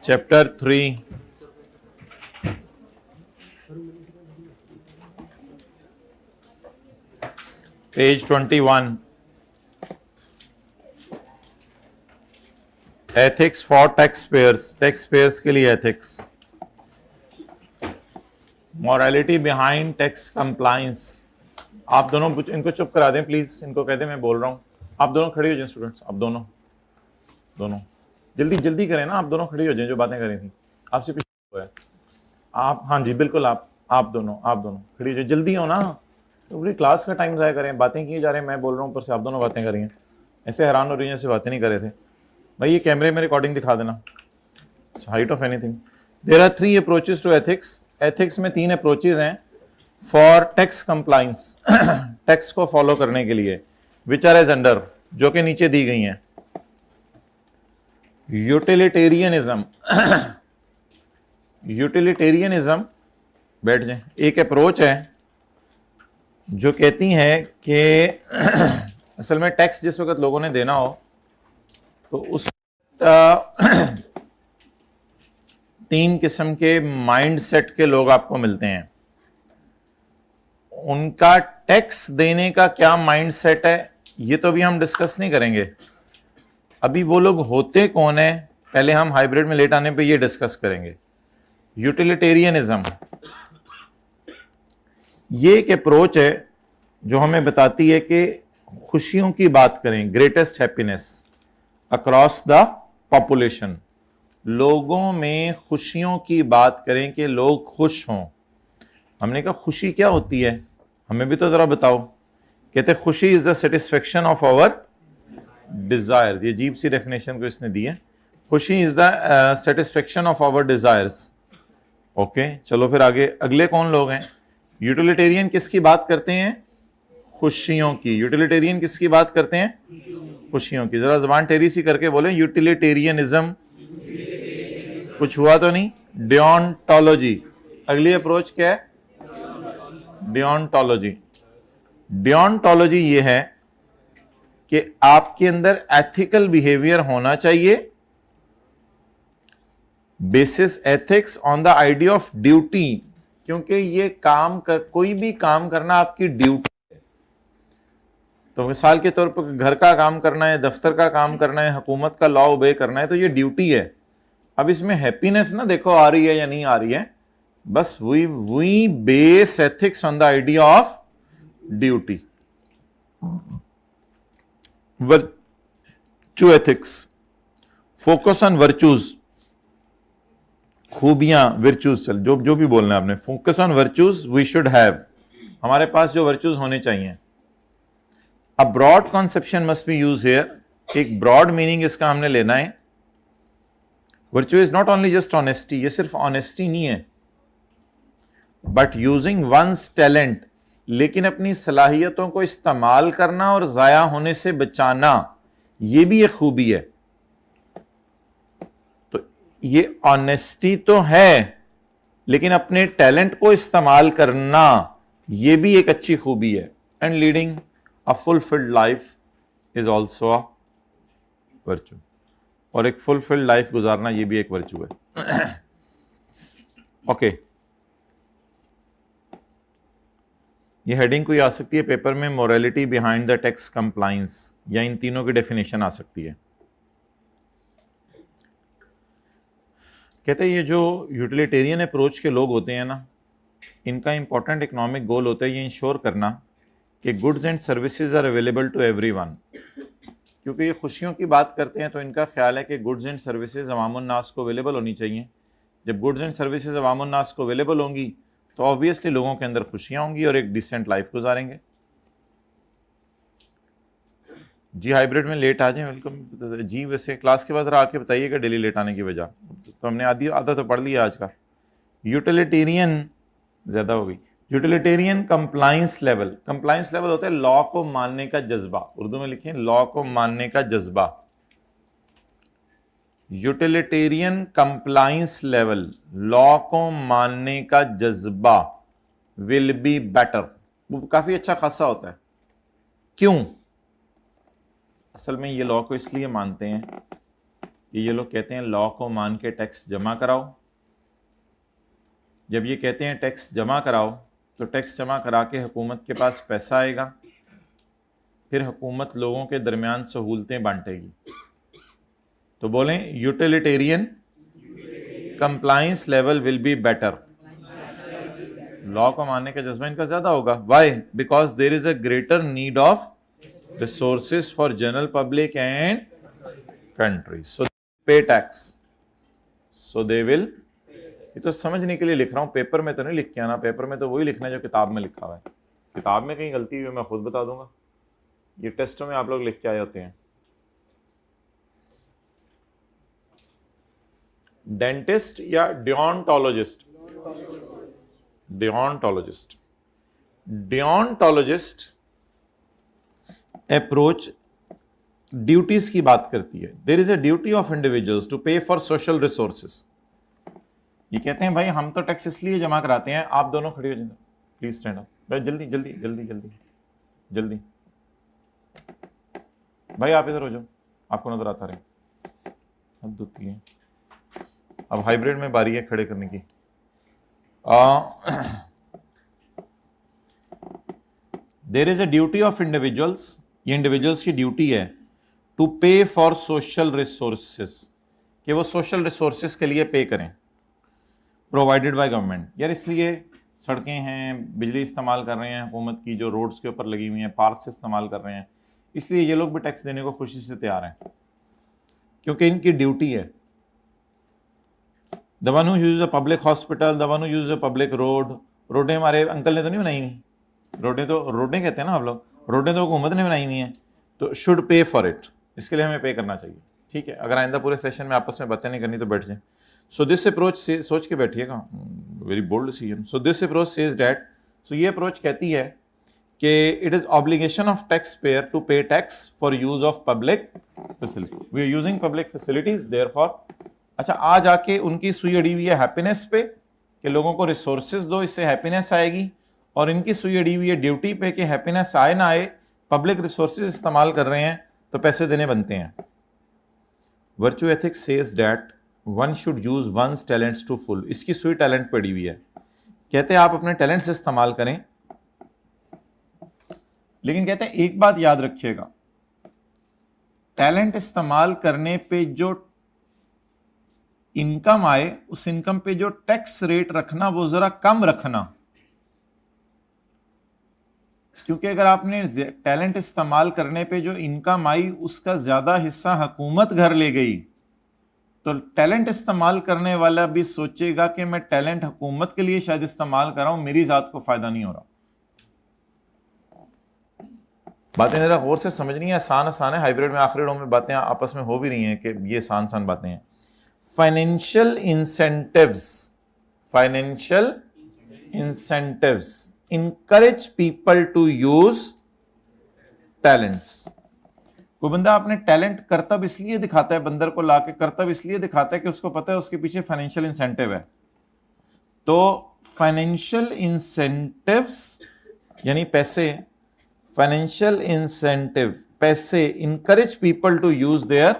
Chapter 3, page 21, ethics for tax payers, tax payers के लिए ethics, morality behind tax compliance. आप दोनों इनको चुप करा दें प्लीज, इनको कह दें मैं बोल रहा हूं। आप दोनों खड़े हो जाएं स्टूडेंट्स, आप दोनों जल्दी जल्दी करें ना, आप दोनों खड़े हो जाएं जो बातें करी थी आपसे पीछे हुआ है। आप, हाँ जी बिल्कुल, आप दोनों खड़ी हो जाए, जल्दी हो ना, तो पूरी क्लास का टाइम ज़ाया करें, बातें किए जा रहे हैं, मैं बोल रहा हूँ ऊपर से आप दोनों बातें करी हैं, ऐसे हैरान हो रही हैं जैसे बातें नहीं कर रहे थे। भाई ये कैमरे में रिकॉर्डिंग दिखा देना, height of anything. There are 3 approaches to ethics, ethics में 3 अप्रोचेस हैं फॉर टैक्स कंप्लायंस, टैक्स को फॉलो करने के लिए, विच आर एज अंडर, जो कि नीचे दी गई हैं। यूटिलिटेरियनिज्म, यूटिलिटेरियनिज्म, बैठ जाए, एक अप्रोच है जो कहती है कि असल में टैक्स जिस वक्त लोगों ने देना हो तो उस 3 किस्म के माइंडसेट के लोग आपको मिलते हैं। उनका टैक्स देने का क्या माइंडसेट है ये तो अभी हम डिस्कस नहीं करेंगे, अभी वो लोग होते कौन है पहले हम हाइब्रिड में लेट आने पे ये डिस्कस करेंगे। यूटिलिटेरियनिज्म ये एक अप्रोच है जो हमें बताती है कि खुशियों की बात करें, greatest happiness across the population, लोगों में खुशियों की बात करें कि लोग खुश हों। हमने कहा खुशी क्या होती है, हमें भी तो जरा बताओ। कहते खुशी is the satisfaction of our desire, ये अजीब सी डेफिनेशन को इसने दी है, खुशी is the satisfaction of our desires. Okay चलो फिर आगे, अगले कौन लोग हैं? यूटिलिटेरियन किसकी बात करते हैं? खुशियों की। यूटिलिटेरियन किसकी बात करते हैं? खुशियों की। जरा जबान टेरी सी करके बोले यूटिलिटेरियनिज्म। कुछ हुआ तो नहीं? डियोंटोलॉजी, अगली अप्रोच क्या है? डियोंटोलॉजी। डियोंटोलॉजी ये है कि आपके अंदर एथिकल बिहेवियर होना चाहिए, basis ethics on the idea of duty, क्योंकि ये कोई भी काम करना आपकी ड्यूटी है। तो मिसाल के तौर पर घर का काम करना है, दफ्तर का काम करना है, हुकूमत का लॉ ओबे करना है, तो ये ड्यूटी है। अब इसमें हैप्पीनेस ना देखो आ रही है या नहीं आ रही है, बस we base ethics on the idea of duty. Virtue ethics, focus on virtues, खूबियां, वर्चूज, चल जो भी बोलना है आपने, focus on virtues we should have, हमारे पास जो वर्चूज होने चाहिए। A broad conception must be use here, एक ब्रॉड मीनिंग इसका हमने लेना है। Virtue is not only just honesty, ये सिर्फ ऑनेस्टी नहीं है, बट यूजिंग वंस टैलेंट, लेकिन अपनी सलाहियतों को इस्तेमाल करना और जाया होने से बचाना, ये भी एक खूबी है। तो ये ऑनेस्टी तो है, लेकिन अपने टैलेंट को इस्तेमाल करना, ये भी एक अच्छी खूबी है। And leading a fulfilled life is also a virtue, और एक फुलफिल्ड लाइफ गुजारना ये भी एक वर्चू है। ओके ये हेडिंग कोई आ सकती है पेपर में, morality behind the tax compliance, या इन तीनों की डेफिनेशन आ सकती है। कहते हैं ये जो यूटिलिटेरियन अप्रोच के लोग होते हैं ना, इनका इंपॉर्टेंट इकोनॉमिक गोल होता है ये इंश्योर करना कि goods and services are available to everyone. क्योंकि ये खुशियों की बात करते हैं तो इनका ख्याल है कि गुड्स एंड सर्विसेज अवामुन नास को अवेलेबल होनी चाहिए। जब गुड्स एंड सर्विसेज अवामुन नास को अवेलेबल होंगी तो ऑब्वियसली लोगों के अंदर खुशियां होंगी और एक डिसेंट लाइफ गुजारेंगे। जी हाइब्रिड में लेट आ जाएं, वेलकम जी। वैसे क्लास के बाद आके बताइएगा डेली लेट आने की वजह, तो हमने आधा तो पढ़ लिया आज का। यूटिलिटेरियन ज़्यादा हो गई। Utilitarian compliance level, compliance level होता है लॉ को मानने का जज्बा, उर्दू में लिखें लॉ को मानने का जज्बा। यूटिलिटेरियन कंप्लायंस लेवल, लॉ को मानने का जज्बा, विल बी बेटर, वो काफी अच्छा खासा होता है। क्यों? असल में ये लॉ को इसलिए मानते हैं कि ये लोग कहते हैं लॉ को मान के टैक्स जमा कराओ। जब ये कहते हैं टैक्स जमा कराओ तो टैक्स जमा करा के हुकूमत के पास पैसा आएगा, फिर हुकूमत लोगों के दरमियान सहूलतें बांटेगी। तो बोलें utilitarian compliance level will be better. Law को मानने का जज्बा इनका ज्यादा होगा। Why? Because there is a greater need of resources for general public and country, so pay tax, so they will. ये तो समझने के लिए लिख रहा हूं, पेपर में तो नहीं लिख के आना। पेपर में तो वही लिखना है जो किताब में लिखा हुआ है। किताब में कहीं गलती हुई मैं खुद बता दूंगा, ये टेस्टों में आप लोग लिख के आए होते हैं। डेंटिस्ट या डिओन्टोलॉजिस्ट? डिओन्टोलॉजिस्ट। डिओन्टोलॉजिस्ट अप्रोच ड्यूटीज की बात करती है। There is a duty of individuals to pay for social resources. ये कहते हैं भाई हम तो टैक्स इसलिए जमा कराते हैं। आप दोनों खड़े हो जाए, प्लीज स्टैंड अप। भाई जल्दी जल्दी जल्दी जल्दी जल्दी, भाई आप इधर हो जाओ, आपको नजर आता रहे। हद होती है। अब हाइब्रिड में बारी है खड़े करने की। There is a duty of individuals, ये इंडिविजुअल्स की ड्यूटी है to pay for social resources, कि वो सोशल रिसोर्सेस के लिए पे करें प्रोवाइडेड बाय गवर्नमेंट। यार इसलिए सड़कें हैं, बिजली इस्तेमाल कर रहे हैं हुकूमत की जो रोड्स के ऊपर लगी हुई हैं, पार्क से इस्तेमाल कर रहे हैं, इसलिए ये लोग भी टैक्स देने को खुशी से तैयार हैं क्योंकि इनकी ड्यूटी है। The one who use a public hospital, the one who use a public road. रोडें हमारे अंकल ने तो नहीं बनाई हुई, रोडें तो रोडें कहते हैं ना आप लोग, रोडें तो हुकूमत ने बनाई हुई हैं, तो शुड पे फॉर इट, इसके लिए हमें पे करना चाहिए। ठीक है, अगर आइंदा पूरे सेशन में आपस में बातें नहीं करनी तो बैठ जाए। सो दिस अप्रोच से सोच के बैठिएगा, very bold decision. So this approach says that, so ये अप्रोच कहती है कि it is obligation of tax payer to pay tax for use of public facility. We are using public facilities therefore. अच्छा, आज आके उनकी सुई अड़ी हुई है हैप्पीनेस पे कि लोगों को रिसोर्सेज दो, इससे हैप्पीनेस आएगी, और इनकी सुई अड़ी हुई है ड्यूटी पे कि हैप्पीनेस आए ना आए, पब्लिक रिसोर्सेज इस्तेमाल कर रहे हैं तो पैसे देने बनते हैं। Virtue ethics says that one should use one's talents to full. इसकी सुई टैलेंट पड़ी हुई है, कहते हैं आप अपने टैलेंट से इस्तेमाल करें, लेकिन कहते हैं एक बात याद रखिएगा, टैलेंट इस्तेमाल करने पे जो इनकम आए उस इनकम पे जो टैक्स रेट रखना वो जरा कम रखना, क्योंकि अगर आपने टैलेंट इस्तेमाल करने पे जो इनकम आई उसका ज्यादा हिस्सा हुकूमत घर ले गई तो टैलेंट इस्तेमाल करने वाला भी सोचेगा कि मैं टैलेंट हुकूमत के लिए शायद इस्तेमाल कर रहा हूं, मेरी जात को फायदा नहीं हो रहा। बातें जरा गौर से समझनी है, आसान आसान है। हाइब्रिड में आखिरी में बातें आपस में हो भी रही हैं कि ये आसान आसान बातें हैं। Financial incentives, financial incentives encourage people to use talents। कोई बंदा अपने टैलेंट करतब इसलिए दिखाता है, बंदर को लाके करतब इसलिए दिखाता है कि उसको पता है उसके पीछे फाइनेंशियल इंसेंटिव है। तो फाइनेंशियल इंसेंटिव्स यानी पैसे, फाइनेंशियल इंसेंटिव पैसे encourage people to use their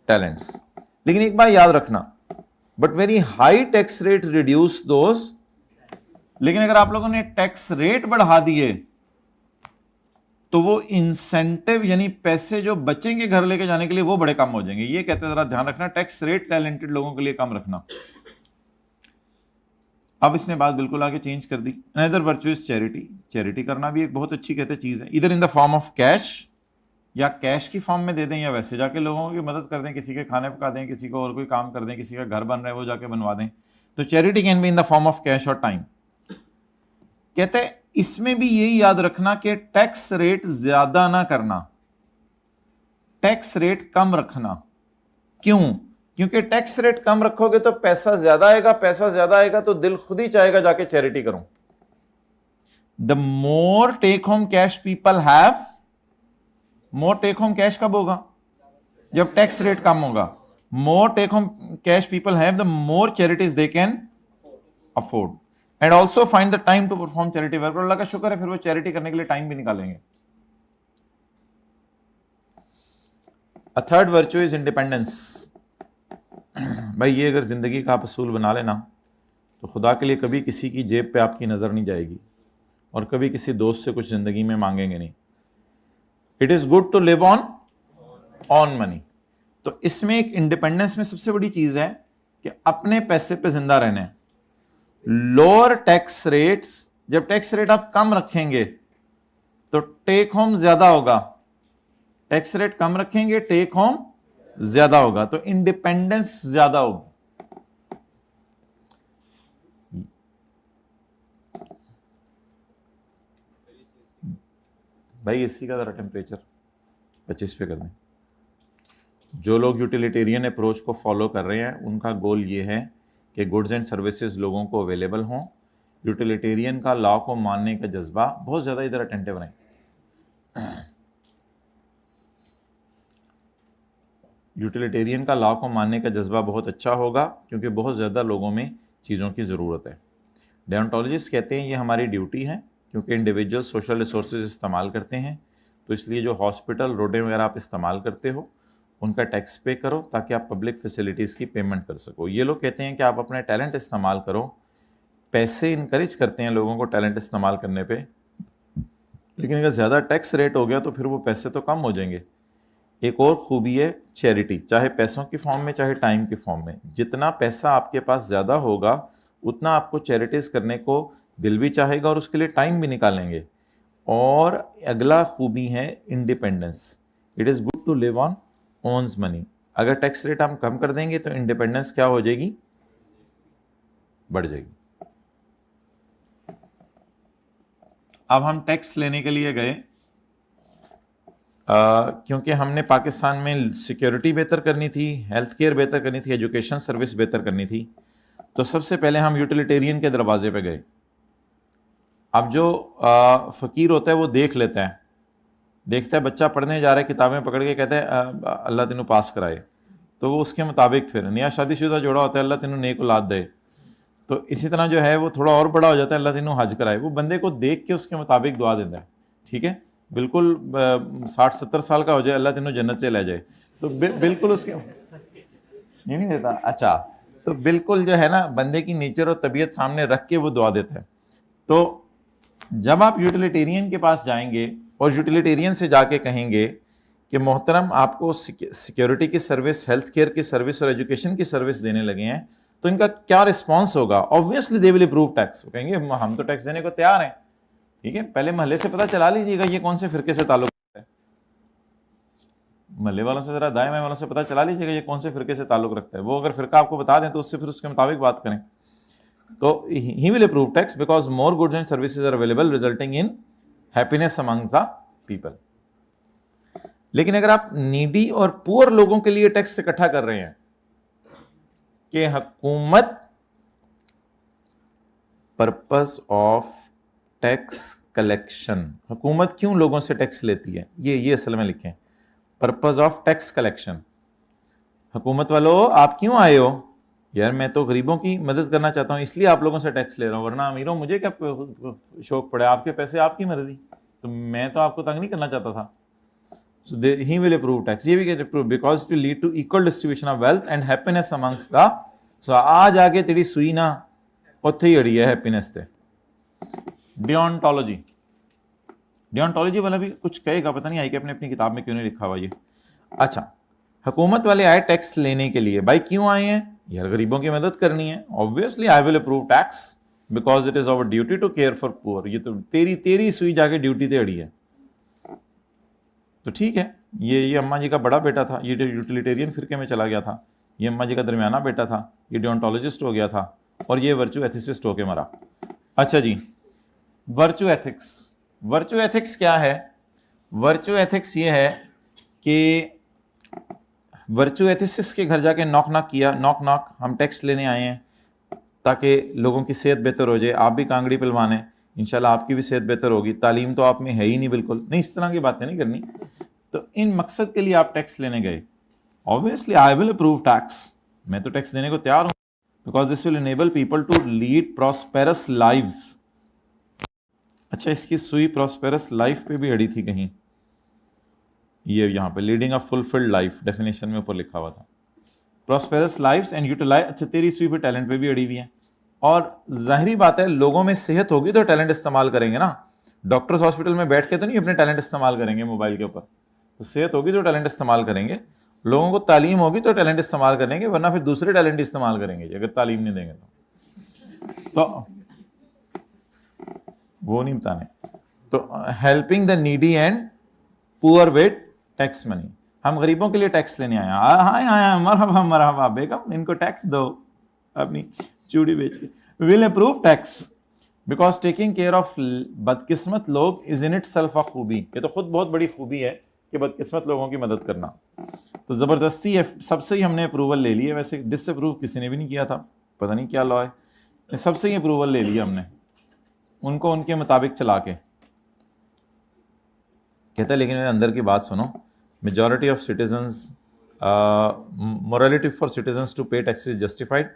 talents. लेकिन एक बात याद रखना, but very high tax rate reduce those. लेकिन अगर आप लोगों ने टैक्स रेट बढ़ा दिए तो वो इंसेंटिव यानी पैसे जो बचेंगे घर लेके जाने के लिए वो बड़े कम हो जाएंगे। ये कहते हैं जरा ध्यान रखना, टैक्स रेट टैलेंटेड लोगों के लिए कम रखना। अब इसने बात बिल्कुल आगे चेंज कर दी। Another virtue is charity. Charity करना भी एक बहुत अच्छी कहते चीज है, इधर in the form of cash, या कैश की फॉर्म में दे दें या वैसे जाके लोगों की मदद कर दें, किसी के खाने पका दें, किसी को और कोई काम कर दें, किसी का घर बन रहा है वो जाके बनवा दें। तो charity can be in the form of cash और टाइम। कहते हैं इसमें भी यही याद रखना कि टैक्स रेट ज्यादा ना करना, टैक्स रेट कम रखना। क्यों? क्योंकि टैक्स रेट कम रखोगे तो पैसा ज्यादा आएगा, पैसा ज्यादा आएगा तो दिल खुद ही चाहेगा जाके चैरिटी करूं। The more take home cash people have, more take home cash कब होगा? जब टैक्स रेट कम होगा। More take home cash people have, the more charities they can afford and also find the time to perform charity work. Allah का शुक्र है फिर वो चैरिटी करने के लिए टाइम भी निकालेंगे। A third virtue is independence. भाई ये अगर जिंदगी का आप असूल बना लेना तो खुदा के लिए कभी किसी की जेब पे आपकी नज़र नहीं जाएगी और कभी किसी दोस्त से कुछ ज़िंदगी में मांगेंगे नहीं। It is good to live on money. तो इसमें एक इंडिपेंडेंस में सबसे बड़ी चीज़ है कि अपने पैसे पे जिंदा रहने। लोअर टैक्स रेट्स, जब टैक्स रेट आप कम रखेंगे तो टेक होम ज्यादा होगा, टैक्स रेट कम रखेंगे टेक होम ज्यादा होगा, तो इंडिपेंडेंस ज्यादा होगी। भाई एसी का जरा टेम्परेचर 25 पे कर दें। जो लोग यूटिलिटेरियन अप्रोच को फॉलो कर रहे हैं उनका गोल ये है कि गुड्स एंड सर्विसेज लोगों को अवेलेबल हों। यूटिलिटेरियन का लॉ को मानने का जज्बा बहुत ज़्यादा, इधर अटेंटिव रहें। यूटिलिटेरियन का लॉ को मानने का जज्बा बहुत अच्छा होगा क्योंकि बहुत ज़्यादा लोगों में चीज़ों की ज़रूरत है। डेओंटोलॉजिस्ट कहते हैं ये हमारी ड्यूटी है क्योंकि इंडिविजुअल सोशल रिसोर्सेज इस्तेमाल करते हैं, तो इसलिए जो हॉस्पिटल रोडें वगैरह आप इस्तेमाल करते हो उनका टैक्स पे करो ताकि आप पब्लिक फैसिलिटीज़ की पेमेंट कर सको। ये लोग कहते हैं कि आप अपने टैलेंट इस्तेमाल करो, पैसे इनकरेज करते हैं लोगों को टैलेंट इस्तेमाल करने पे, लेकिन अगर ज़्यादा टैक्स रेट हो गया तो फिर वो पैसे तो कम हो जाएंगे। एक और खूबी है चैरिटी, चाहे पैसों की फॉर्म में चाहे टाइम की फॉर्म में, जितना पैसा आपके पास ज़्यादा होगा उतना आपको चैरिटीज़ करने को दिल भी चाहेगा और उसके लिए टाइम भी निकालेंगे। और अगला खूबी है independence. It is good to live on one's money. अगर टैक्स रेट हम कम कर देंगे तो इंडिपेंडेंस क्या हो जाएगी, बढ़ जाएगी। अब हम टैक्स लेने के लिए गए क्योंकि हमने पाकिस्तान में सिक्योरिटी बेहतर करनी थी, हेल्थ केयर बेहतर करनी थी, एजुकेशन सर्विस बेहतर करनी थी, तो सबसे पहले हम यूटिलिटेरियन के दरवाजे पे गए। अब जो फ़कीर होता है वो देख लेता है, देखता है बच्चा पढ़ने जा रहा है, किताबें पकड़ के कहता है अल्लाह तेनू पास कराए, तो वो उसके मुताबिक, फिर नया शादीशुदा जोड़ा होता है अल्लाह तेनू नेक औलाद दे, तो इसी तरह जो है वो थोड़ा और बड़ा हो जाता है अल्लाह तेनू हज कराए। वो बंदे को देख के उसके मुताबिक दुआ देता है, ठीक है, बिल्कुल 60-70 साल का हो जाए अल्लाह तेनू जन्नत से ले जाए, तो बिल्कुल उसके नहीं देता। अच्छा, तो बिल्कुल जो है ना बंदे की नेचर और तबीयत सामने रख के वो दुआ देता है। तो जब आप यूटिलिटेरियन के पास जाएंगे और यूटिलिटेरियन से जाके कहेंगे कि मोहतरम आपको सिक्योरिटी की सर्विस, हेल्थ केयर की सर्विस और एजुकेशन की सर्विस देने लगे हैं, तो इनका क्या रिस्पॉन्स होगा? Obviously they will approve tax. कहेंगे हम तो टैक्स देने को तैयार हैं, ठीक है, पहले मोहल्ले से पता चला लीजिएगा ये कौन से फिरके से ताल्लुक रखता है, मोहल्ले वालों से जरा दाएं बाएं वालों से पता चला लीजिएगा ये कौन से फिरके से ताल्लुक रखता है। वो अगर फिरका आपको बता दें तो उससे फिर उसके मुताबिक बात करें। तो he will approve tax because more goods and services are available resulting in happiness among the people। लेकिन अगर आप नीडी और पुअर लोगों के लिए टैक्स इकट्ठा कर रहे हैं कि हुकूमत, पर्पस ऑफ टैक्स कलेक्शन, हुकूमत क्यों लोगों से टैक्स लेती है, ये असल में लिखें, पर्पस ऑफ टैक्स कलेक्शन। हुकूमत वालों आप क्यों आए हो? यार मैं तो गरीबों की मदद करना चाहता हूँ इसलिए आप लोगों से टैक्स ले रहा हूँ, वरना अमीरों मुझे क्या शौक पड़े, आपके पैसे आपकी मर्जी, तो मैं तो आपको तंग नहीं करना चाहता था। So he will approve tax, ये भी get approved because it will lead to equal distribution of wealth and happiness amongst the, so आज आगे तेरी सुई ना उत्थे ही अड़ी है हैप्पीनेस ते। डियोंटोलॉजी, डियोंटोलॉजी वाला भी कुछ कहेगा, पता नहीं आई कि अपनी किताब में क्यों नहीं लिखा हुआ ये। अच्छा, हुकूमत वाले आए टैक्स लेने के लिए, भाई क्यों आए हैं? यार गरीबों की मदद करनी है, obviously I will approve tax because it is our duty to care for poor. ये तो तेरी सुई जाके ड्यूटी ते अड़ी है, तो ठीक है। ये अम्मा जी का बड़ा बेटा था, ये यूटिलिटेरियन फिरके में चला गया था, ये अम्मा जी का दरमियाना बेटा था, ये डियोंटोलॉजिस्ट हो गया था, और ये वर्चू एथिसिस्ट होके मरा। अच्छा जी, वर्चू एथिक्स। वर्चू एथिक्स क्या है? वर्चू एथिक्स ये है कि वर्चू एथिसिस्ट के घर जाके नॉक नॉक किया, नॉक नॉक हम टैक्स लेने आए हैं ताकि लोगों की सेहत बेहतर हो जाए, आप भी कांगड़ी पिलवान है, इंशाल्लाह आपकी भी सेहत बेहतर होगी, तालीम तो आप में है ही नहीं बिल्कुल, नहीं इस तरह की बातें नहीं करनी। तो इन मकसद के लिए आप टैक्स लेने गए, obviously I will approve tax, मैं तो टैक्स देने को तैयार हूँ because this will enable people to lead prosperous lives. अच्छा, इसकी सुई प्रॉस्पेरस लाइफ पे भी अड़ी थी कहीं, ये यहाँ पे leading a fulfilled life definition में ऊपर लिखा हुआ था। प्रॉस्पेरस लाइफ्स एंड यूटिलाइज, अच्छा तेरी सुई पे टैलेंट पे भी अड़ी हुई है। और जाहिर बात है लोगों में सेहत होगी तो टैलेंट इस्तेमाल करेंगे ना। डॉक्टर्स हॉस्पिटल में बैठ के तो नहीं अपने टैलेंट इस्तेमाल करेंगे मोबाइल के ऊपर। तो सेहत होगी तो टैलेंट इस्तेमाल करेंगे, लोगों को तालीम होगी तो टैलेंट इस्तेमाल करेंगे, वरना फिर दूसरे टैलेंट इस्तेमाल करेंगे अगर तालीम नहीं देंगे तो वो नहीं बताने। तो helping the needy and poor with tax money, हम गरीबों के लिए टैक्स लेने आए हैं। हाँ हाँ मरहबा मरहबा बेगम, इनको टैक्स दो अपनी चूड़ी बेच के। Will approve tax because taking care of बदकिस्मत लोग is in itself a खूबी, ये तो खुद बहुत बड़ी खूबी है कि बदकिस्मत लोगों की मदद करना। तो ज़बरदस्ती सबसे ही हमने अप्रूवल ले ली है, वैसे डिसअप्रूव किसी ने भी नहीं किया था, पता नहीं क्या लॉ है, सबसे ही अप्रूवल ले लिया हमने, उनको उनके मुताबिक चला के। कहता है लेकिन मेरे अंदर की बात सुनो, majority of citizens, morality for citizens to pay taxes justified,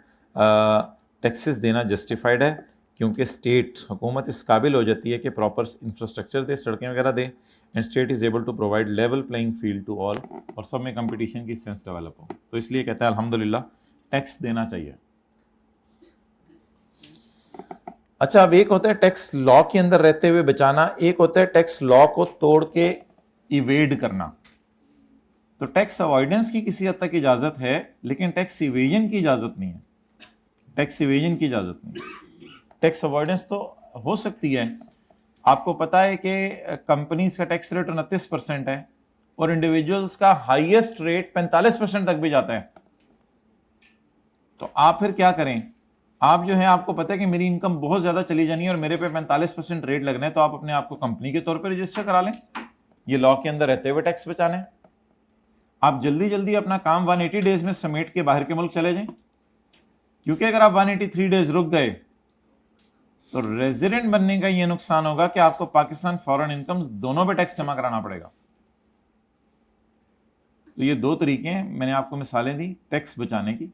taxes देना जस्टिफाइड है क्योंकि स्टेट हुकूमत इस काबिल हो जाती है कि प्रॉपर इंफ्रास्ट्रक्चर दे, सड़कें वगैरह दे, and state is able to provide level playing field to all, और सब में कंपटीशन की सेंस डेवलप हो। तो इसलिए कहता है अल्हम्दुलिल्लाह टैक्स देना चाहिए। अच्छा, अब एक होता है टैक्स लॉ के अंदर रहते हुए बचाना, एक होता है टैक्स लॉ को तोड़ के इवेड करना। तो टैक्स अवॉइडेंस की किसी हद तक इजाजत है, लेकिन टैक्स इवेजन की इजाजत नहीं है। टैक्स इवेजन की इजाजत नहीं है। टैक्स अवॉइडेंस तो हो सकती है। आपको पता है कि कंपनीज का टैक्स रेट 29% है और इंडिविजुअल्स का हाईएस्ट रेट 45% तक भी जाता है। तो आप फिर क्या करें? आप जो है, आपको पता है कि मेरी इनकम बहुत ज्यादा चली जानी है और मेरे पे 45% रेट लगना है, तो आप अपने आप को कंपनी के तौर पर रजिस्टर करा लें। ये लॉ के अंदर रहते हुए टैक्स बचाने। आप जल्दी जल्दी अपना काम 180 डेज में समेट के बाहर के मुल्क चले जाएं, क्योंकि अगर आप 183 डेज रुक गए तो रेजिडेंट बनने का ये नुकसान होगा कि आपको पाकिस्तान फॉरेन इनकम्स दोनों पे टैक्स जमा कराना पड़ेगा। तो ये दो तरीके हैं, मैंने आपको मिसालें दी टैक्स बचाने की,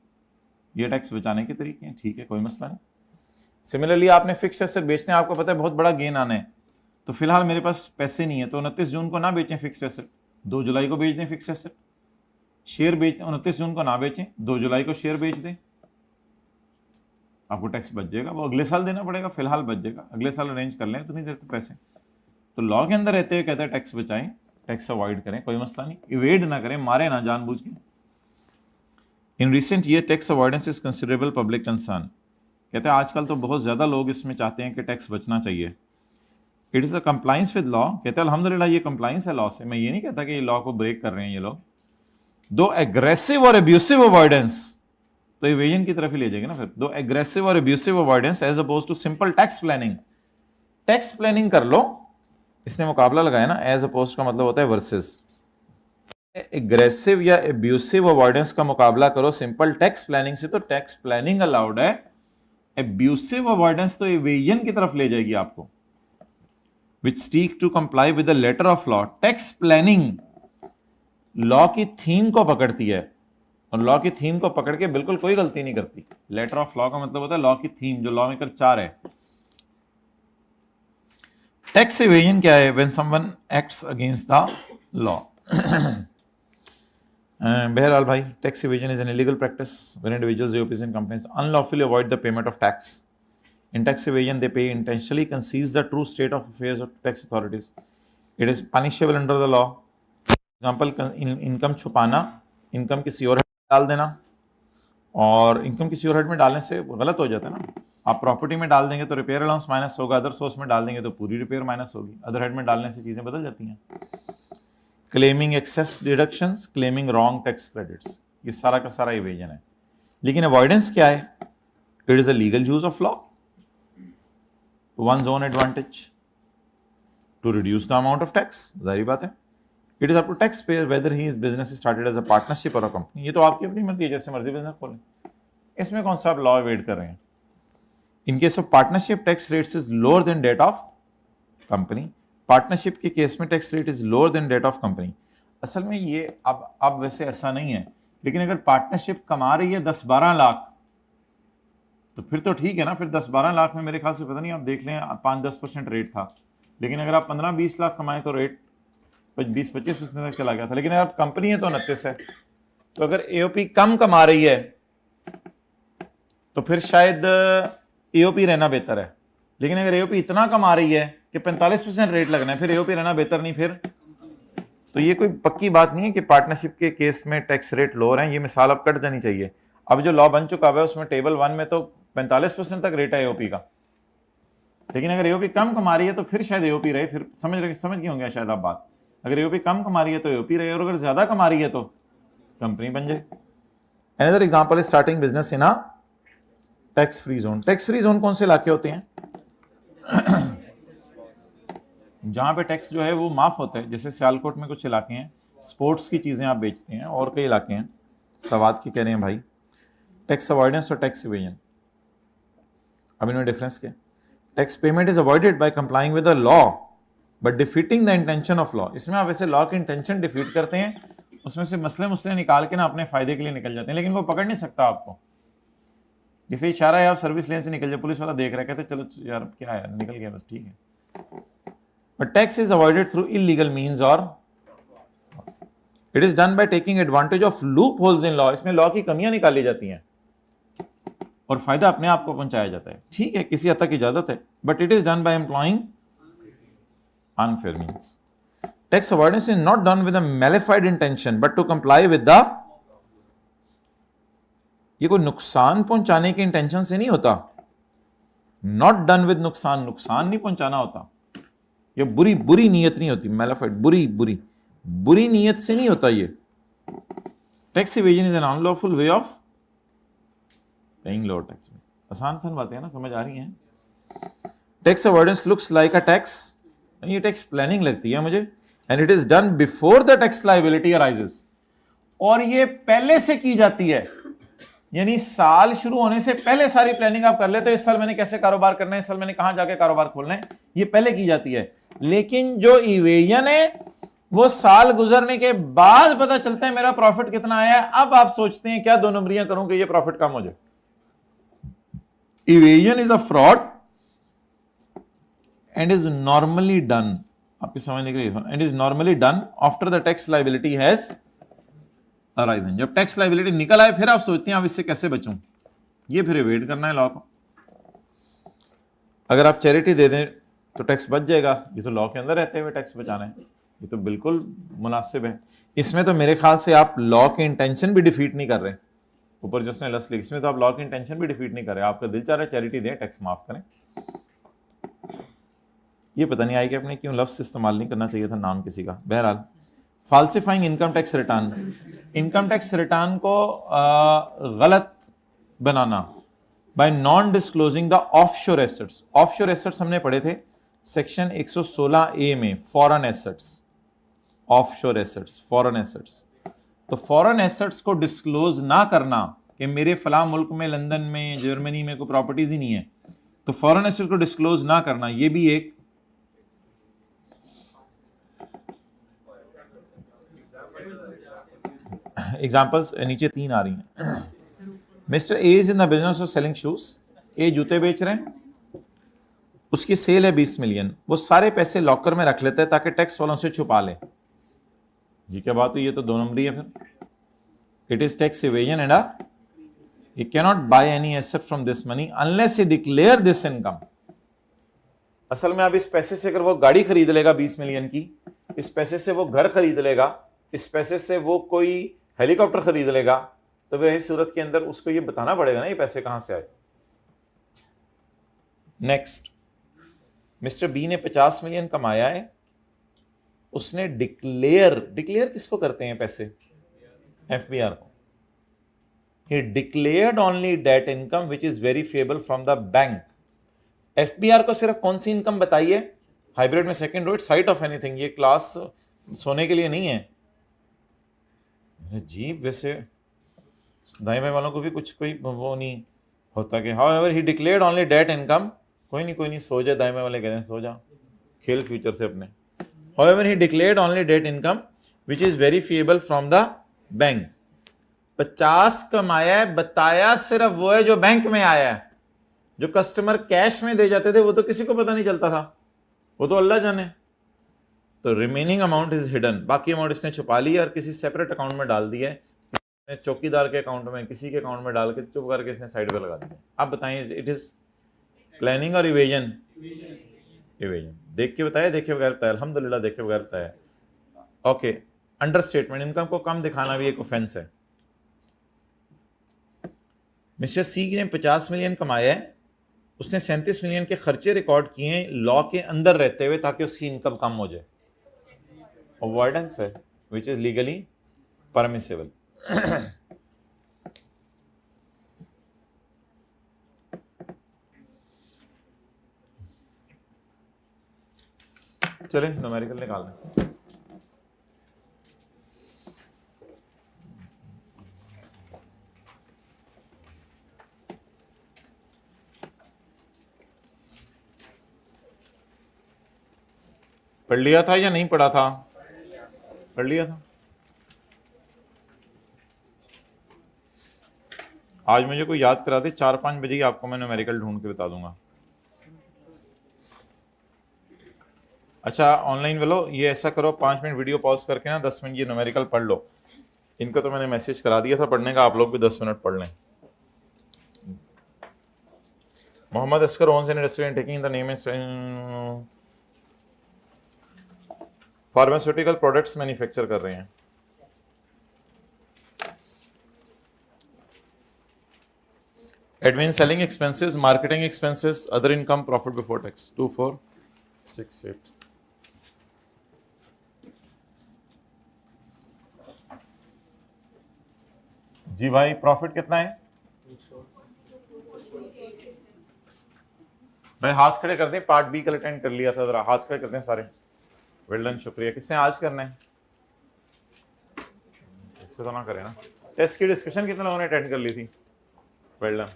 ये टैक्स बचाने के तरीके हैं, ठीक है, कोई मसला नहीं। सिमिलरली आपने फिक्स एसेट बेचने, आपको पता है बहुत बड़ा गेन आना है, तो फिलहाल मेरे पास पैसे नहीं है, तो 29 जून को ना बेचें फिक्स एसेट, 2 जुलाई को बेच दें फिक्स एसेट। शेयर बेच 29 जून को ना बेचें, 2 जुलाई को शेयर बेच दें, आपको टैक्स बच जाएगा। वो अगले साल देना पड़ेगा, फिलहाल बच जाएगा, अगले साल अरेंज कर लें तो नहीं देते पैसे। तो लॉ के अंदर रहते हुए कहते हैं टैक्स बचाएं, टैक्स अवॉइड करें, कोई मसला नहीं, इवेड ना करें, मारे ना जानबूझ के। In recent year tax avoidance is considerable public concern, कहते हैं आजकल तो बहुत ज़्यादा लोग इसमें चाहते हैं कि टैक्स बचना चाहिए। It is a compliance with law, कहते हैं अल्हम्दुलिल्लाह ये कंप्लाइंस है लॉ से। मैं ये नहीं कहता कि ये लॉ को ब्रेक कर रहे हैं ये लोग। दो एग्रेसिव और एब्यूसिव अवॉइडेंस, तो इवेजन की तरफ ही ले जाएंगे ना फिर। दो एग्रेसिव और abusive avoidance as opposed to simple tax planning. Tax planning कर लो, इसने मुकाबला लगाया ना, एज अपोज का मतलब होता है वर्सेस। एग्रेसिव या एब्यूसिव अवॉइडेंस का मुकाबला करो सिंपल टैक्स प्लानिंग से, तो टैक्स प्लानिंग अलाउड है। एब्यूसिव अवॉइडेंस तो इवेजन की तरफ ले जाएगी आपको। Which seek to comply with the letter of law, tax planning law की थीम को पकड़ती है और लॉ की थीम को पकड़ के बिल्कुल कोई गलती नहीं करती। लेटर ऑफ लॉ का मतलब होता है लॉ की थीम, जो लॉ मेकर चाह रहे। टैक्स इवेजन क्या है? When someone acts against the law. बहरहाल भाई, tax evasion is an illegal practice when individuals, यूपीज and companies unlawfully avoid the payment of tax. In tax evasion, they pay intentionally conceals the true state of affairs of tax authorities. It is punishable under the law. Example, income छुपाना, income किसी और head में डाल देना, और income किसी और head में डालने से गलत हो जाता है ना। आप प्रॉपर्टी में डाल देंगे तो रिपेयर अलाउंस माइनस होगा, अदर सोर्स में डाल देंगे तो पूरी रिपेयर माइनस होगी, अदर हेड में डालने से चीज़ें बदल जाती हैं। Claiming excess deductions, claiming wrong tax credits, ये सारा का सारा इवेजन है। लेकिन अवॉइडेंस क्या है? It is a legal use of law to one's own advantage to reduce the amount of tax, जाहिर बात है। It is up to taxpayer whether his business is started as a partnership or a company। ये तो आपकी अपनी मर्जी है, जैसे मर्जी बिजनेस खोलें, इसमें कौन सा आप लॉ एवेड कर रहे हैं। In case of partnership tax rates is lower than that of company. Partnership के केस में tax rate is lower than that of company. असल में ये अब वैसे ऐसा नहीं है, लेकिन अगर पार्टनरशिप कमा रही है 10-12 लाख तो फिर तो ठीक है ना। फिर 10-12 लाख में मेरे ख्याल से, पता नहीं आप देख लें, 5-10% रेट था। लेकिन अगर आप 15-20 लाख कमाएं तो रेट 20-25% तक चला गया था, लेकिन अगर कंपनी है तो 29 है। तो अगर एओपी कम कमा रही है तो फिर शायद एओपी रहना बेहतर है, लेकिन अगर एओपी इतना कमा रही है कि 45% रेट लगना है, फिर एओपी रहना बेहतर नहीं फिर। तो ये कोई पक्की बात नहीं है कि पार्टनरशिप के केस में टैक्स रेट लोअर है, ये मिसाल अब कट जानी चाहिए। अब जो लॉ बन चुका है उसमें टेबल 1 में तो 45% तक रेट है एओपी का, लेकिन अगर एओपी कम कमा रही है तो फिर शायद एओपी रहे। फिर समझ गए होंगे शायद आप बात। अगर एओपी कम कमा रही है तो एओपी रहे, और अगर ज्यादा कमा रही है तो कंपनी बन जाए। Another example is starting business in a tax free zone. Tax free zone कौन से इलाके होते हैं? जहां पे टैक्स जो है वो माफ होता है, जैसे सियालकोट में कुछ इलाके हैं, स्पोर्ट्स की चीजें आप बेचते हैं, और कई इलाके हैं सवाद की कह रहे हैं भाई। टैक्स अवॉइडेंस और टैक्स इवेजन, अब इनमें डिफरेंस क्या? Tax payment is avoided by complying with the law but defeating the intention of law. इसमें आप वैसे लॉ की इंटेंशन डिफीट करते हैं, उसमें से मसले निकाल के ना अपने फायदे के लिए निकल जाते हैं, लेकिन वो पकड़ नहीं सकता आपको। जैसे इशारा है आप सर्विस लेन से निकल जाए, पुलिस वाला देख रहा है, कहते चलो यार क्या है, निकल गया बस, ठीक है। But tax is avoided through illegal means और it is done by taking advantage of loopholes in law. इसमें लॉ की कमियां निकाली जाती हैं और फायदा अपने आप को पहुंचाया जाता है। ठीक है, किसी हद तक इजाजत है, but it is done by employing unfair means. Tax avoidance is not done with a malafide intention but to comply with the, ये कोई नुकसान पहुंचाने के इंटेंशन से नहीं होता। नॉट डन विद नुकसान, नुकसान नहीं पहुंचाना होता, ये बुरी नीयत नहीं होती। मैलिफाइड बुरी नीयत से नहीं होता ये। Tax evasion is an unlawful way of paying lower tax. आसान बातें हैं ना, समझ आ रही हैं? Tax avoidance looks like a tax, ये टैक्स प्लानिंग लगती है मुझे, and it is done before the tax liability arises, और ये पहले से की जाती है, यानी साल शुरू होने से पहले सारी प्लानिंग आप कर लेते हो। इस साल मैंने कैसे कारोबार करना है, इस साल मैंने कहां जाके कारोबार खोलना है, ये पहले की जाती है। लेकिन जो इवेजन है वो साल गुजरने के बाद पता चलता है मेरा प्रॉफिट कितना आया है, अब आप सोचते हैं क्या 2 नंबरियां करूं कि ये प्रॉफिट कम हो जाए। Evasion is a fraud and is normally done, आपके समझने के लिए, and is normally done after the tax liability has arisen. जब टैक्स लायबिलिटी निकल आए फिर आप सोचते हैं अब इससे कैसे बचूं, ये फिर एवेड करना है लॉ को। अगर आप चैरिटी दे दें तो टैक्स बच जाएगा, ये तो लॉ के अंदर रहते हुए टैक्स बचाना है, ये तो बिल्कुल मुनासिब है। इसमें तो मेरे ख्याल से आप लॉ के इंटेंशन भी डिफीट नहीं कर रहे, ऊपर जिसने लस लिखी, इसमें तो आप लॉ की इंटेंशन भी डिफीट नहीं कर रहे। आपका दिल चाह रहा है चैरिटी दें, टैक्स माफ करें। ये पता नहीं आई कि अपने क्यों लफ्ज इस्तेमाल नहीं करना चाहिए था नाम किसी का। बहरहाल, falsifying income tax return, income tax return को गलत बनाना by non disclosing the offshore assets. Offshore assets हमने पढ़े थे सेक्शन 116A में, foreign assets, offshore assets, foreign assets. तो फॉरेन एसेट्स को डिस्क्लोज ना करना कि मेरे फला मुल्क में, लंदन में, जर्मनी में कोई प्रॉपर्टीज ही नहीं है, तो फॉरेन एसेट्स को डिस्क्लोज ना करना, ये भी एक एग्जाम्पल्स नीचे 3 आ रही हैं। Mister A is in the business of selling shoes, A जूते बेच रहे हैं, उसकी सेल है 20 मिलियन, वो सारे पैसे लॉकर में रख लेते हैं ताकि टैक्स वालों से छुपा ले। ये क्या बात हुई, ये तो 2 नंबरी है फिर। It is tax evasion and he cannot buy any asset from this money unless he declare this income। असल में अब इस पैसे से अगर वो गाड़ी खरीद लेगा 20 मिलियन की, इस पैसे से वो घर खरीद लेगा, इस पैसे से वो कोई हेलीकॉप्टर खरीद लेगा, तो फिर इस सूरत के अंदर उसको ये बताना पड़ेगा ना ये पैसे कहां से आए। नेक्स्ट, मिस्टर बी ने 50 मिलियन कमाया है, उसने डिक्लेयर किसको करते हैं पैसे? एफबीआर को। He declared only that income which is verifiable from the bank। FBR को सिर्फ कौन सी इनकम बताइए? हाइब्रिड में second row, sight of anything, ये क्लास सोने के लिए नहीं है। जी वैसे दाई भाई वालों को भी कुछ कोई वो नहीं होता कि however he declared only that income। कोई नहीं सो जाए, दाई भाई वाले कह रहे हैं सो जा, खेल फ्यूचर से अपने। however he declared only that income which is verifiable from the bank। 50 कमाया है, बताया सिर्फ वो है जो बैंक में आया है। जो कस्टमर कैश में दे जाते थे वो तो किसी को पता नहीं चलता था, वो तो अल्लाह जाने। तो रिमेनिंग अमाउंट इज हिडन, बाकी अमाउंट इसने छुपा लिया और किसी सेपरेट अकाउंट में डाल दिया है, चौकीदार के अकाउंट में, किसी के अकाउंट में डाल के चुप करके इसने साइड पे लगा दिया। आप बताएं, इट इज प्लानिंग और इवेजन? इवेजन। देख के बताया, देखे बगैर बताया? अल्हम्दुलिल्लाह देखे बगैर बताया। ओके, अंडर स्टेटमेंट, इनकम को कम दिखाना भी एक ऑफेंस है। मिस्टर सी ने 50 मिलियन कमाया है, उसने 37 मिलियन के खर्चे रिकॉर्ड किए हैं लॉ के अंदर रहते हुए ताकि उसकी इनकम कम हो जाए। अवॉइडेंस है विच इज लीगली परमिसेबल। चलें न्यूमेरिकल निकाल लें। पढ़ लिया था या नहीं पढ़ा था? पढ़ लिया था। आज मुझे कोई याद करा दे, 4-5 बजे ही आपको मैं न्यूमेरिकल ढूंढ के बता दूंगा। अच्छा ऑनलाइन वालों, ये ऐसा करो, 5 मिनट वीडियो पॉज करके ना 10 मिनट ये न्यूमेरिकल पढ़ लो। इनको तो मैंने मैसेज करा दिया था पढ़ने का, आप लोग भी 10 मिनट पढ़ लें। Mohammad Askar owns an restaurant taking the name pharmaceutical products manufacture कर रहे हैं। Admin, selling expenses, marketing expenses, other income, profit before tax. 2 4 6 8। जी भाई, प्रॉफिट कितना है भाई? हाथ खड़े कर दें, पार्ट बी कल अटेंड कर लिया था, जरा हाथ खड़े कर दें सारे। वेल डन, शुक्रिया। किसने आज करना है? इससे तो ना करें ना। टेस्ट की डिस्कशन कितने लोगों ने अटेंड कर ली थी? Well done.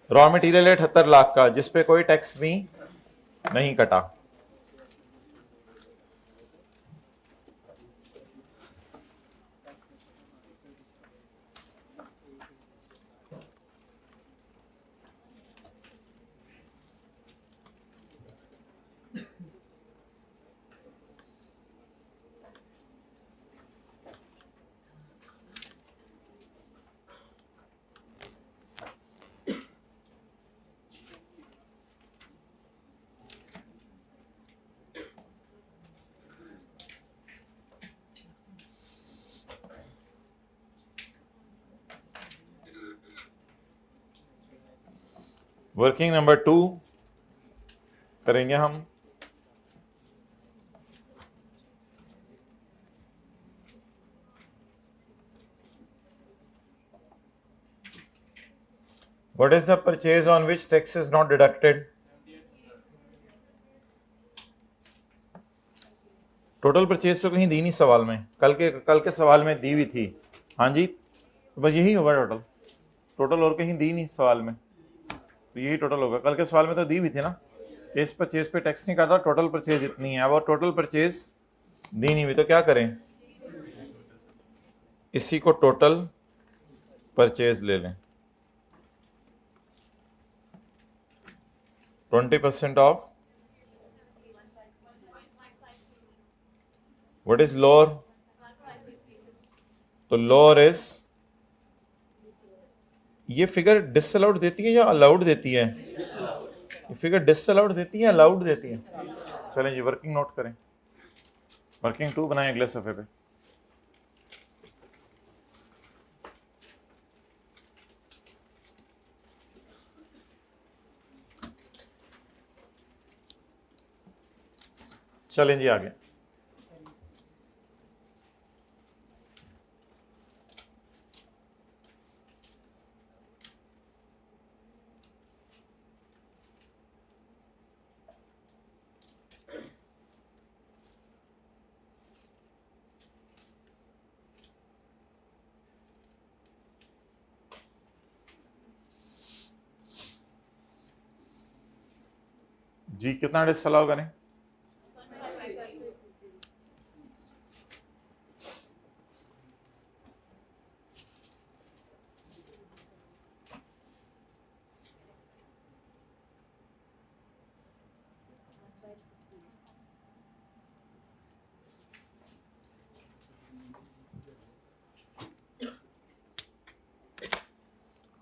रॉ मटेरियल है 78 लाख का, जिसपे कोई टैक्स भी नहीं कटा। वर्किंग नंबर 2 करेंगे हम। What is the purchase on which tax is not deducted? Total purchase तो कहीं दी नहीं सवाल में, कल के सवाल में दी हुई थी। हाँ जी, तो बस यही होगा टोटल। टोटल और कहीं दी नहीं सवाल में, तो यही टोटल होगा। कल के सवाल में तो दी हुई थी ना, इस परचेज पे टैक्स नहीं काटा, टोटल परचेज इतनी है। अब और टोटल परचेज दी नहीं हुई तो क्या करें? इसी को टोटल परचेज ले लें। 20% ऑफ व्हाट इज लोअर? तो लोअर इज, ये फिगर डिसअलाउड देती है या अलाउड देती है? ये फिगर डिसअलाउड देती है, अलाउड देती है? चलें जी वर्किंग नोट करें। वर्किंग 2 बनाएं अगले सफे पे। चलें जी आगे। जी कितना डिसअलाउ करें?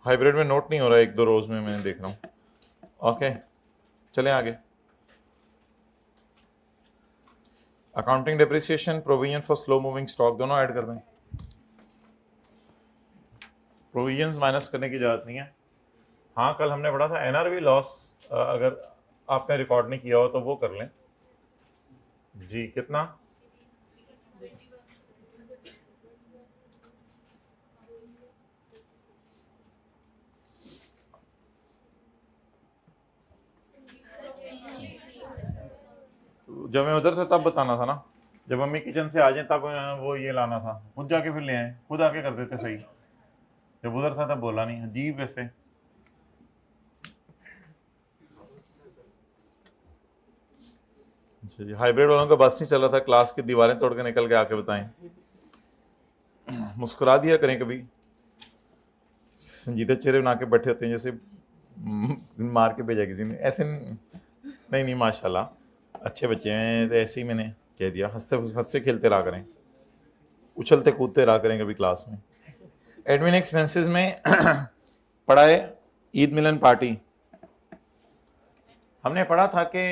हाइब्रिड में नोट नहीं हो रहा है, 1-2 रोज में मैंने देख रहा हूँ। ओके, चलें आगे। Accounting depreciation, provision for slow moving stock, दोनों ऐड कर दें। प्रोविजंस माइनस करने की जरूरत नहीं है। हाँ, कल हमने पढ़ा था एनआरवी लॉस, अगर आपने रिकॉर्ड नहीं किया हो तो वो कर लें जी। कितना? जब मैं उधर था तब बताना था ना, जब मम्मी किचन से आ जाए तब वो ये लाना था, खुद जाके फिर ले आए, खुद आके कर देते सही। जब उधर था तब बोला नहीं, अजीब वैसे। हाइब्रिड वालों का बस नहीं चल रहा था, क्लास की दीवारें तोड़ के निकल के आके बताएं। मुस्कुरा दिया करें, कभी संजीदा चेहरे बना के बैठे होते हैं जैसे मार के भेजा किसी ने, ऐसे नहीं माशाल्लाह अच्छे बच्चे हैं, तो ऐसे ही मैंने कह दिया। हंसते खेलते रहा करें, उछलते कूदते रहा करें कभी क्लास में। एडमिन एक्सपेंसेस में पढ़ाए ईद मिलन पार्टी, हमने पढ़ा था कि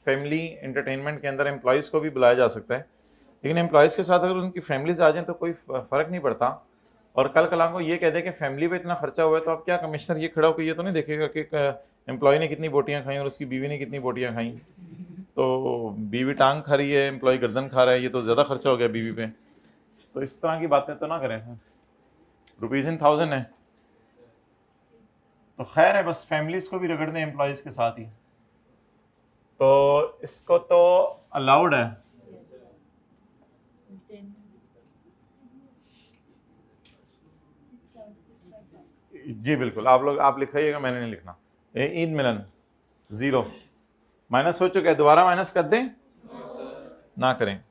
फैमिली एंटरटेनमेंट के अंदर एम्प्लॉयज़ को भी बुलाया जा सकता है, लेकिन एम्प्लॉयज़ के साथ अगर उनकी फैमिलीज आ जाएं तो कोई फ़र्क नहीं पड़ता। और कल कलाम को ये कह दे कि फैमिली पे इतना खर्चा हुआ है, तो अब क्या कमिश्नर ये खड़ा होकर ये तो नहीं देखेगा कि एम्प्लॉय ने कितनी बोटियाँ खाई और उसकी बीवी ने कितनी बोटियाँ खाई। तो बीवी टांग खा रही है, एम्प्लॉय गर्दन खा रहा है, ये तो ज़्यादा खर्चा हो गया बीवी पे। तो इस तरह की बातें तो ना करें। रुपीज़ इन 1000 है तो खैर है, बस फैमिलीज़ को भी रगड़ दें एम्प्लॉयज़ के साथ ही, तो इसको तो अलाउड है। जी बिल्कुल, आप लिखाइएगा, मैंने नहीं लिखना। ईद मिलन 0 माइनस हो चुका है, दोबारा माइनस कर दें ना करें।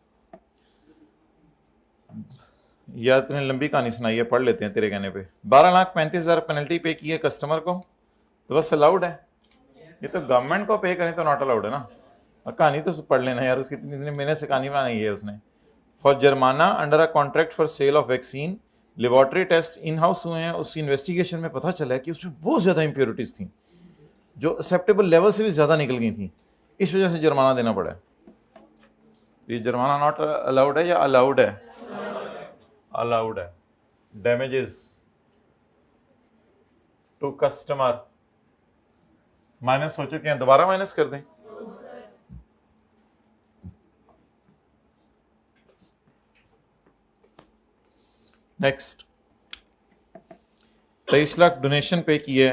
या तुमने लंबी कहानी सुनाई है, पढ़ लेते हैं तेरे कहने पे। 12,35,000 पेनल्टी पे की है कस्टमर को, तो बस अलाउड है। ये तो गवर्नमेंट को पे करें तो नॉट अलाउड है ना। और कहानी तो पढ़ लेना यार, उसकी इतने महीने से कहानी बनाई है उसने। फॉर जुर्माना under a contract for sale of vaccine, laboratory test in house हुए हैं, उसकी इन्वेस्टिगेशन में पता चला है कि उसमें बहुत ज़्यादा इंप्योरिटीज़ थी जो एक्सेप्टेबल लेवल से भी ज़्यादा निकल गई थी, इस वजह से जुर्माना देना पड़ा है। ये जुर्माना नॉट अलाउड है या अलाउड है? अलाउड है। डैमेजेस टू कस्टमर माइनस हो चुके हैं, दोबारा माइनस कर दें। नेक्स्ट, 23 लाख डोनेशन पे की है।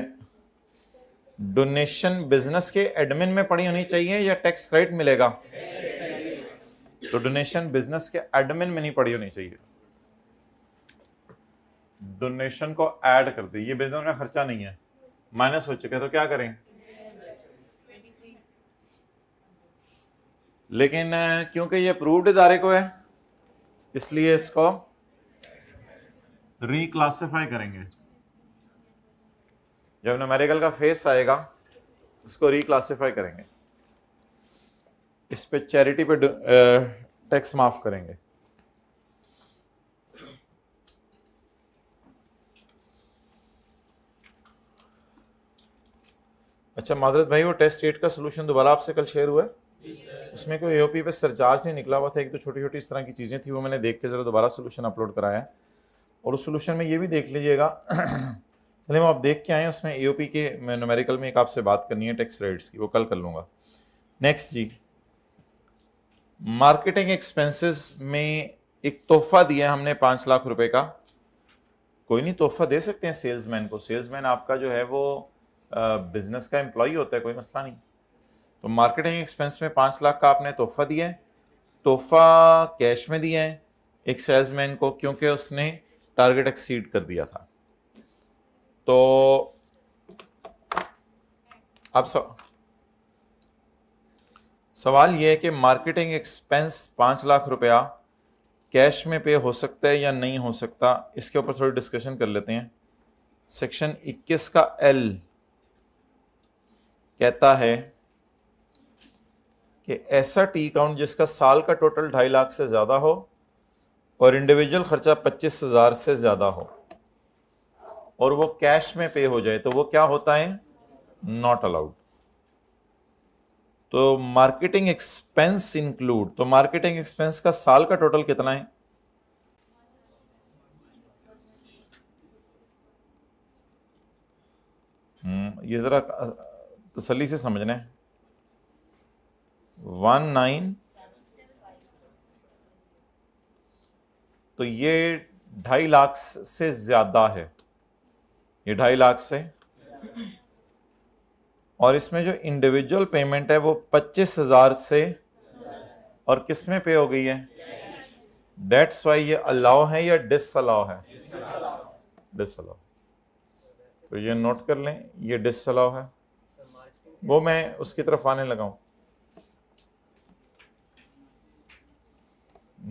डोनेशन बिजनेस के एडमिन में पड़ी होनी चाहिए या टैक्स क्रेडिट मिलेगा? तो डोनेशन बिजनेस के एडमिन में नहीं पड़ी होनी चाहिए, डोनेशन को ऐड कर दी। ये बिजनेस का खर्चा नहीं है, माइनस हो चुका है, तो क्या करें? लेकिन क्योंकि ये अप्रूव्ड इदारे को है इसलिए इसको रिक्लासिफाई करेंगे। जब न्यूमेरिकल का फेस आएगा उसको रिक्लासिफाई करेंगे, इस पे चैरिटी पे टैक्स माफ करेंगे। अच्छा माजरत भाई, वो टेस्ट 8 का सोल्यूशन दोबारा आपसे कल शेयर हुआ है? उसमें कोई एओपी पे सरचार्ज नहीं निकला हुआ था, एक तो छोटी छोटी इस तरह की चीज़ें थी, वो मैंने देख के ज़रा दोबारा सोल्यूशन अपलोड कराया है। और उस सोल्यूशन में ये भी देख लीजिएगा चलिए वो आप देख के आए, उसमें एओपी के न्यूमेरिकल में एक आपसे बात करनी है टैक्स रेट्स की, वो कल कर लूँगा। नेक्स्ट जी, मार्केटिंग एक्सपेंसेस में एक तोहफा दिया है हमने 5 लाख रुपए का। कोई नहीं, तोहफा दे सकते हैं सेल्समैन को, सेल्समैन आपका जो है वो बिजनेस का एम्प्लॉय होता है, कोई मसला नहीं। तो मार्केटिंग एक्सपेंस में 5 लाख का आपने तोहफा दिया है। तोहफा कैश में दिया है एक सेल्समैन को, क्योंकि उसने टारगेट एक्सीड कर दिया था। तो अब सवाल यह है कि मार्केटिंग एक्सपेंस 5 लाख रुपया कैश में पे हो सकता है या नहीं हो सकता, इसके ऊपर थोड़ी डिस्कशन कर लेते हैं। सेक्शन 21 का एल कहता है कि ऐसा टी अकाउंट जिसका साल का टोटल 2.5 लाख से ज़्यादा हो और इंडिविजुअल खर्चा 25,000 से ज़्यादा हो और वो कैश में पे हो जाए तो वो क्या होता है? Not allowed. तो मार्केटिंग एक्सपेंस इंक्लूड, तो मार्केटिंग एक्सपेंस का साल का टोटल कितना है? ये जरा तसल्ली से समझना है। 19, तो ये 2.5 लाख से ज्यादा है, ये 2.5 लाख से, और इसमें जो इंडिविजुअल पेमेंट है वो 25,000 से और किस में पे हो गई है? डेट्स वाई ये अलाउ है या डिसअलाउ है? डिसअलाउ। तो ये नोट कर लें, ये डिसअलाउ है। वो मैं उसकी तरफ आने लगा हूं।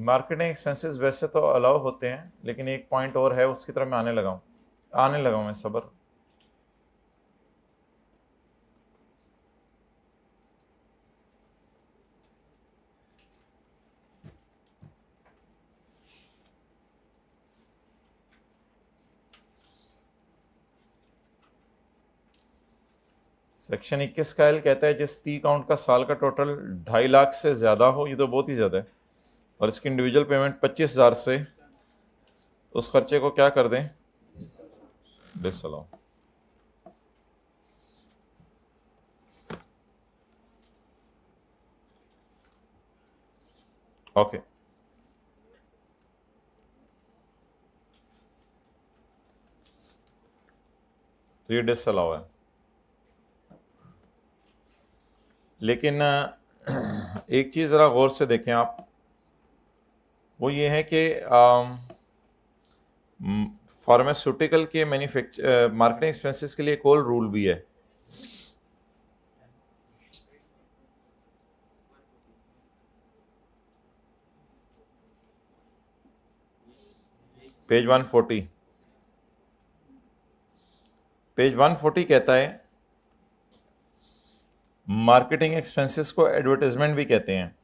मार्केटिंग एक्सपेंसेस वैसे तो अलाउ होते हैं, लेकिन एक पॉइंट और है, उसकी तरफ मैं आने लगा हूं मैं, सब्र। सेक्शन 21 का एल कहता है जिस टी अकाउंट का साल का टोटल 2.5 लाख से ज्यादा हो, ये तो बहुत ही ज्यादा है, और इसकी इंडिविजुअल पेमेंट 25,000 से, उस खर्चे को क्या कर दें? डिसअलाउ। ओके, तो ये डिसअलाउ है। लेकिन एक चीज जरा गौर से देखें आप, वो ये है कि फार्मास्यूटिकल के मार्केटिंग एक्सपेंसेस के लिए एक और रूल भी है। पेज 140, पेज 140 कहता है मार्केटिंग एक्सपेंसेस को एडवर्टाइजमेंट भी कहते हैं।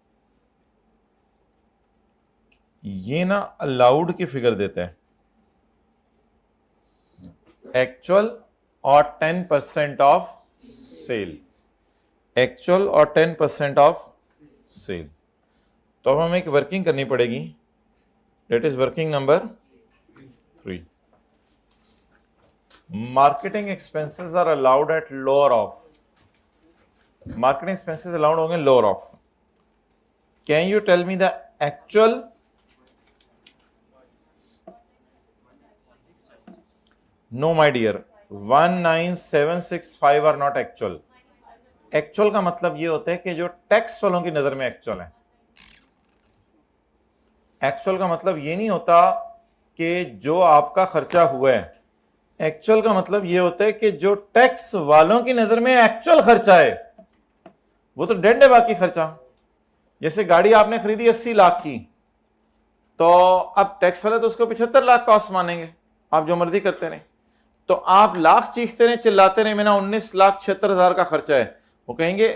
ये ना अलाउड की फिगर देता है, एक्चुअल और 10% ऑफ सेल, एक्चुअल और 10% ऑफ सेल। तो अब हमें एक वर्किंग करनी पड़ेगी, that is working number 3। Marketing expenses are allowed at lower of, marketing expenses allowed होंगे lower of. Can you tell me the actual? No my dear, 19765 are not actual. Actual का मतलब ये होता है कि जो टैक्स वालों की नजर में एक्चुअल है। एक्चुअल का मतलब ये नहीं होता कि जो आपका खर्चा हुआ है, एक्चुअल का मतलब ये होता है कि जो टैक्स वालों की नजर में एक्चुअल खर्चा है वो तो डेड है, बाकी खर्चा। जैसे गाड़ी आपने खरीदी 80 लाख की, तो अब टैक्स वाले तो उसको 75 लाख कॉस्ट मानेंगे, आप जो मर्जी करते रहे। तो आप लाख चीखते रहे, चिल्लाते रहे, मेरा 19,76,000 का खर्चा है, वो कहेंगे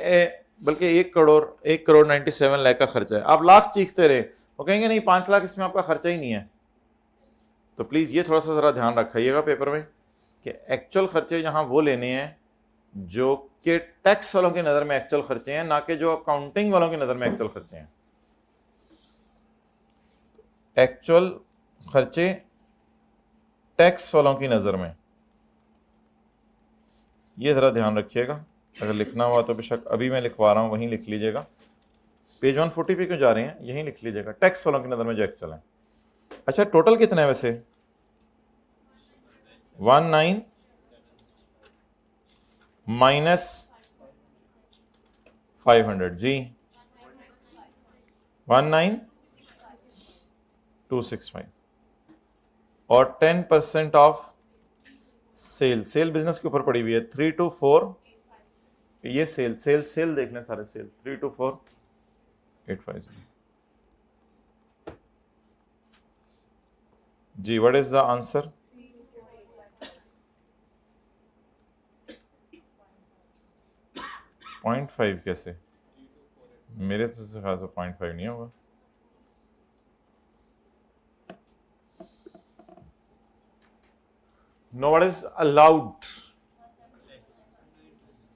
बल्कि 1 करोड़ 97 लाख का खर्चा है। आप लाख चीखते रहे, वो कहेंगे नहीं 5 लाख इसमें आपका खर्चा ही नहीं है। तो प्लीज ये थोड़ा सा जरा ध्यान रखिएगा पेपर में कि एक्चुअल खर्चे यहाँ वो लेने हैं जो कि टैक्स वालों की नजर में एक्चुअल खर्चे हैं, ना कि जो अकाउंटिंग वालों की नजर में एक्चुअल खर्चे हैं। एक्चुअल खर्चे टैक्स वालों की नजर में, ये जरा ध्यान रखिएगा। अगर लिखना हुआ तो बेशक अभी मैं लिखवा रहा हूं, वहीं लिख लीजिएगा। पेज 140 पे क्यों जा रहे हैं, यहीं लिख लीजिएगा, टैक्स वालों की नजर में जो एक्चुअल है। अच्छा, टोटल कितना है वैसे? 19 माइनस 500 जी, 19,265 और 10% ऑफ सेल। सेल बिजनेस के ऊपर पड़ी हुई है 324, ये सेल सेल सेल देख लें सारे सेल, 324,850 जी। What is the answer? .5 कैसे? मेरे तो ख्याल से 0.5 नहीं होगा। No, what is allowed?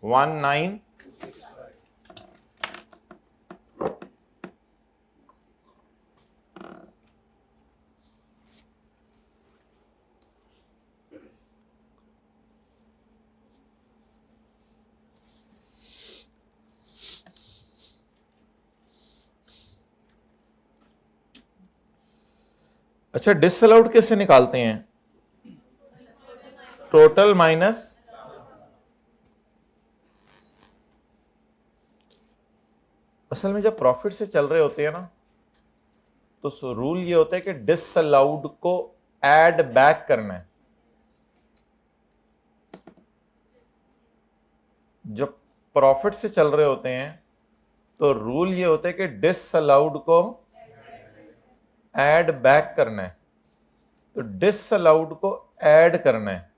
19। अच्छा, डिसअलाउड कैसे निकालते हैं? टोटल माइनस, असल में जब प्रॉफिट से चल रहे होते हैं ना, तो रूल ये होता है कि डिसअलाउड को ऐड बैक करना है। जब प्रॉफिट से चल रहे होते हैं तो रूल ये होता है कि डिसअलाउड को ऐड बैक करना है। तो डिसअलाउड को ऐड करना है,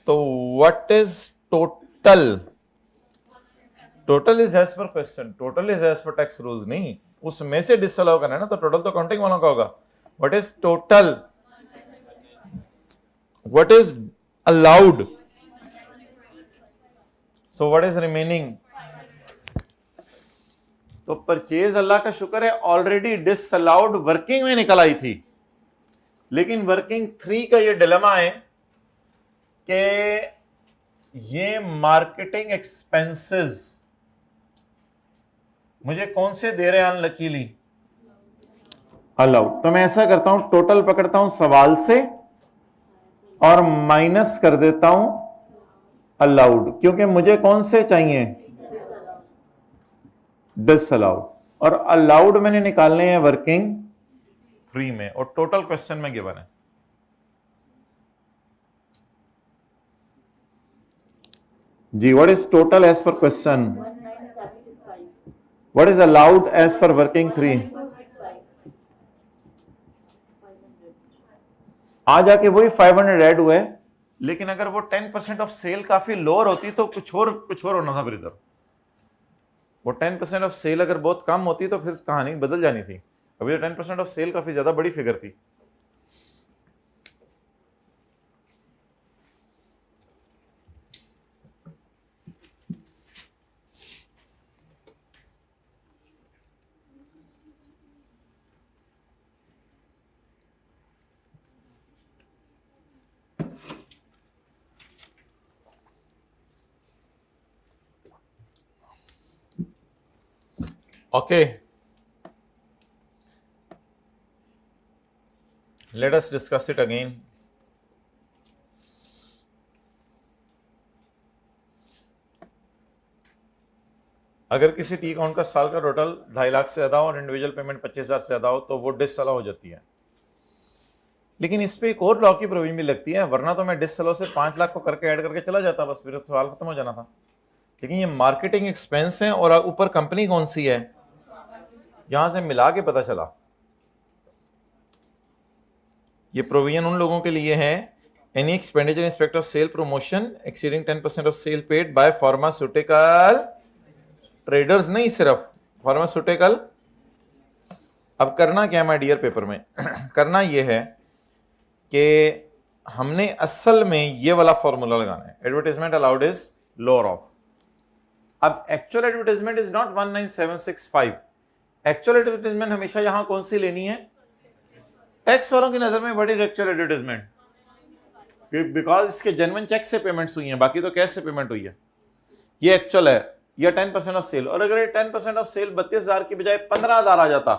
तो what is total? Total is as per question, total is as per tax rules, नहीं उसमें से डिसअलाउ करना है ना, तो टोटल तो काउंटिंग वालों का होगा। What is total? What is allowed? So what is remaining? तो परचेज, अल्लाह का शुक्र है, ऑलरेडी डिसअलाउड वर्किंग में निकल आई थी, लेकिन वर्किंग 3 का ये डिलेमा है कि ये मार्केटिंग एक्सपेंसेस मुझे कौन से दे रहे हैं अनलकीली? अलाउड। तो मैं ऐसा करता हूं, टोटल पकड़ता हूं सवाल से और माइनस कर देता हूं अलाउड, क्योंकि मुझे कौन से चाहिए? डिसअलाउड। और अलाउड मैंने निकालने हैं वर्किंग 3 में, और टोटल क्वेश्चन में गिवन है। जी, what is total as per question? What is allowed as per working 3? आ जाके वही 500 ऐड हुए, लेकिन अगर वो 10% ऑफ सेल काफी लोअर होती तो कुछ और होना था फिर इधर। वो 10% ऑफ सेल अगर बहुत कम होती तो फिर कहानी बदल जानी थी। अभी तो 10% ऑफ सेल काफी ज्यादा बड़ी फिगर थी। Okay, let us discuss it again. अगर किसी टी अकाउंट का साल का टोटल 2.5 लाख से ज्यादा हो और इंडिविजुअल पेमेंट 25,000 से ज्यादा हो तो वो डिसअलाउ हो जाती है। लेकिन इस पे एक और लॉ की प्रोविजन भी लगती है, वरना तो मैं डिसअलाउ से 5 लाख को करके ऐड करके चला जाता, बस फिर सवाल खत्म हो जाना था। लेकिन ये मार्केटिंग एक्सपेंस है और ऊपर कंपनी कौन सी है, यहां से मिला के पता चला। ये प्रोविजन उन लोगों के लिए है, any expenditure in respect of sale promotion exceeding 10% of sale paid by pharmaceutical traders, नहीं सिर्फ फार्मास्यूटिकल। अब करना क्या है माय डियर पेपर में करना ये है कि हमने असल में ये वाला फॉर्मूला लगाना है, advertisement allowed is lower of. अब actual advertisement is not 19765, actual advertisement हमेशा यहां कौन सी लेनी है? टैक्स वालों की नजर में what is actual advertisement? Because इसके जेन्युइन चेक से पेमेंट्स हुई हैं, बाकी तो कैश से पेमेंट हुई है। ये एक्चुअल है, ये 10% ऑफ सेल, और अगर ये 10% ऑफ सेल 32,000 की बजाय 15,000 आ जाता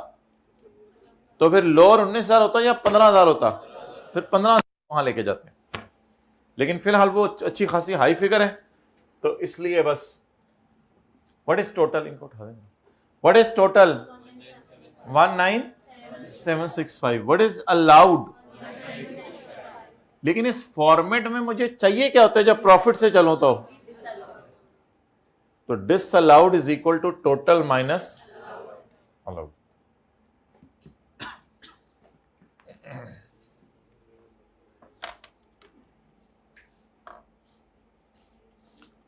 तो फिर लोअर 19,000 होता या 15,000 होता? फिर 15,000 वहां लेके जाते। लेकिन फिलहाल वो अच्छी खासी हाई फिगर है, तो इसलिए बस what is total input, what is total 19765, what is allowed? लेकिन इस फॉर्मेट में मुझे चाहिए क्या होता है जब प्रॉफिट से चलो तो disallowed is equal to total minus allowed.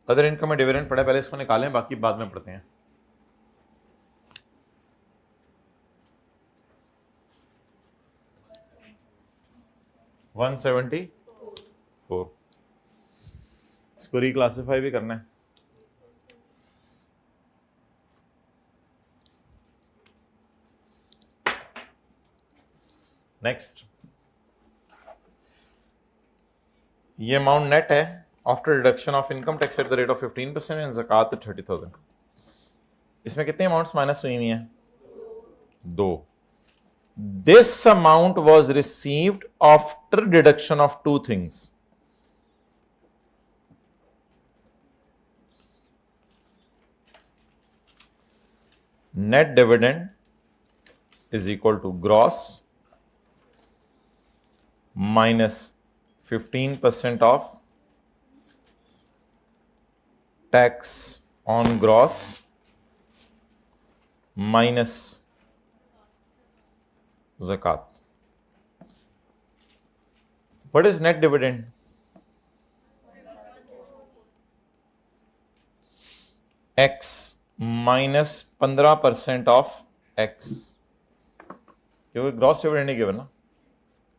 Other income में डिविडेंड पढ़े, पहले इसको निकालें, बाकी बाद में पढ़ते हैं। 174। इसको रिक्लासिफाई भी करना है। नेक्स्ट, ये अमाउंट नेट है after deduction of income tax at the rate of 15% and ज़कात 30,000। इसमें कितने अमाउंट्स माइनस हुई हैं? 2। This amount was received after deduction of 2 things. Net dividend is equal to gross minus 15% of tax on gross minus zakat. What is net dividend? X minus 15% of X, क्योंकि gross dividend ही given ना,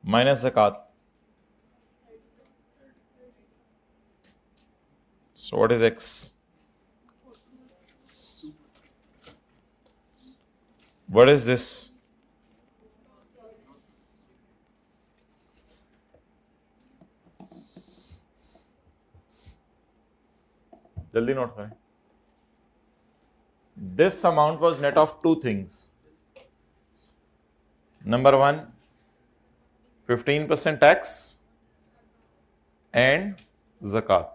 minus zakat. So what is X? What is this? जल्दी note करें। This amount was net of 2 things. Number 1, 15% tax and zakat.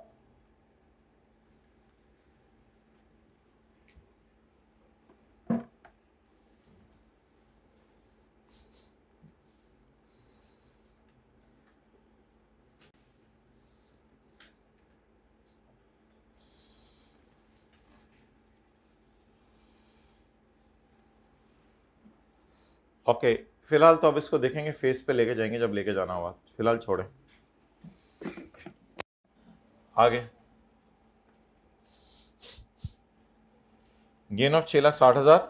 Okay, फिलहाल तो अब इसको देखेंगे, face पे लेके जाएंगे जब लेके जाना होगा, फिलहाल छोड़े। आगे गेन ऑफ 6,60,000।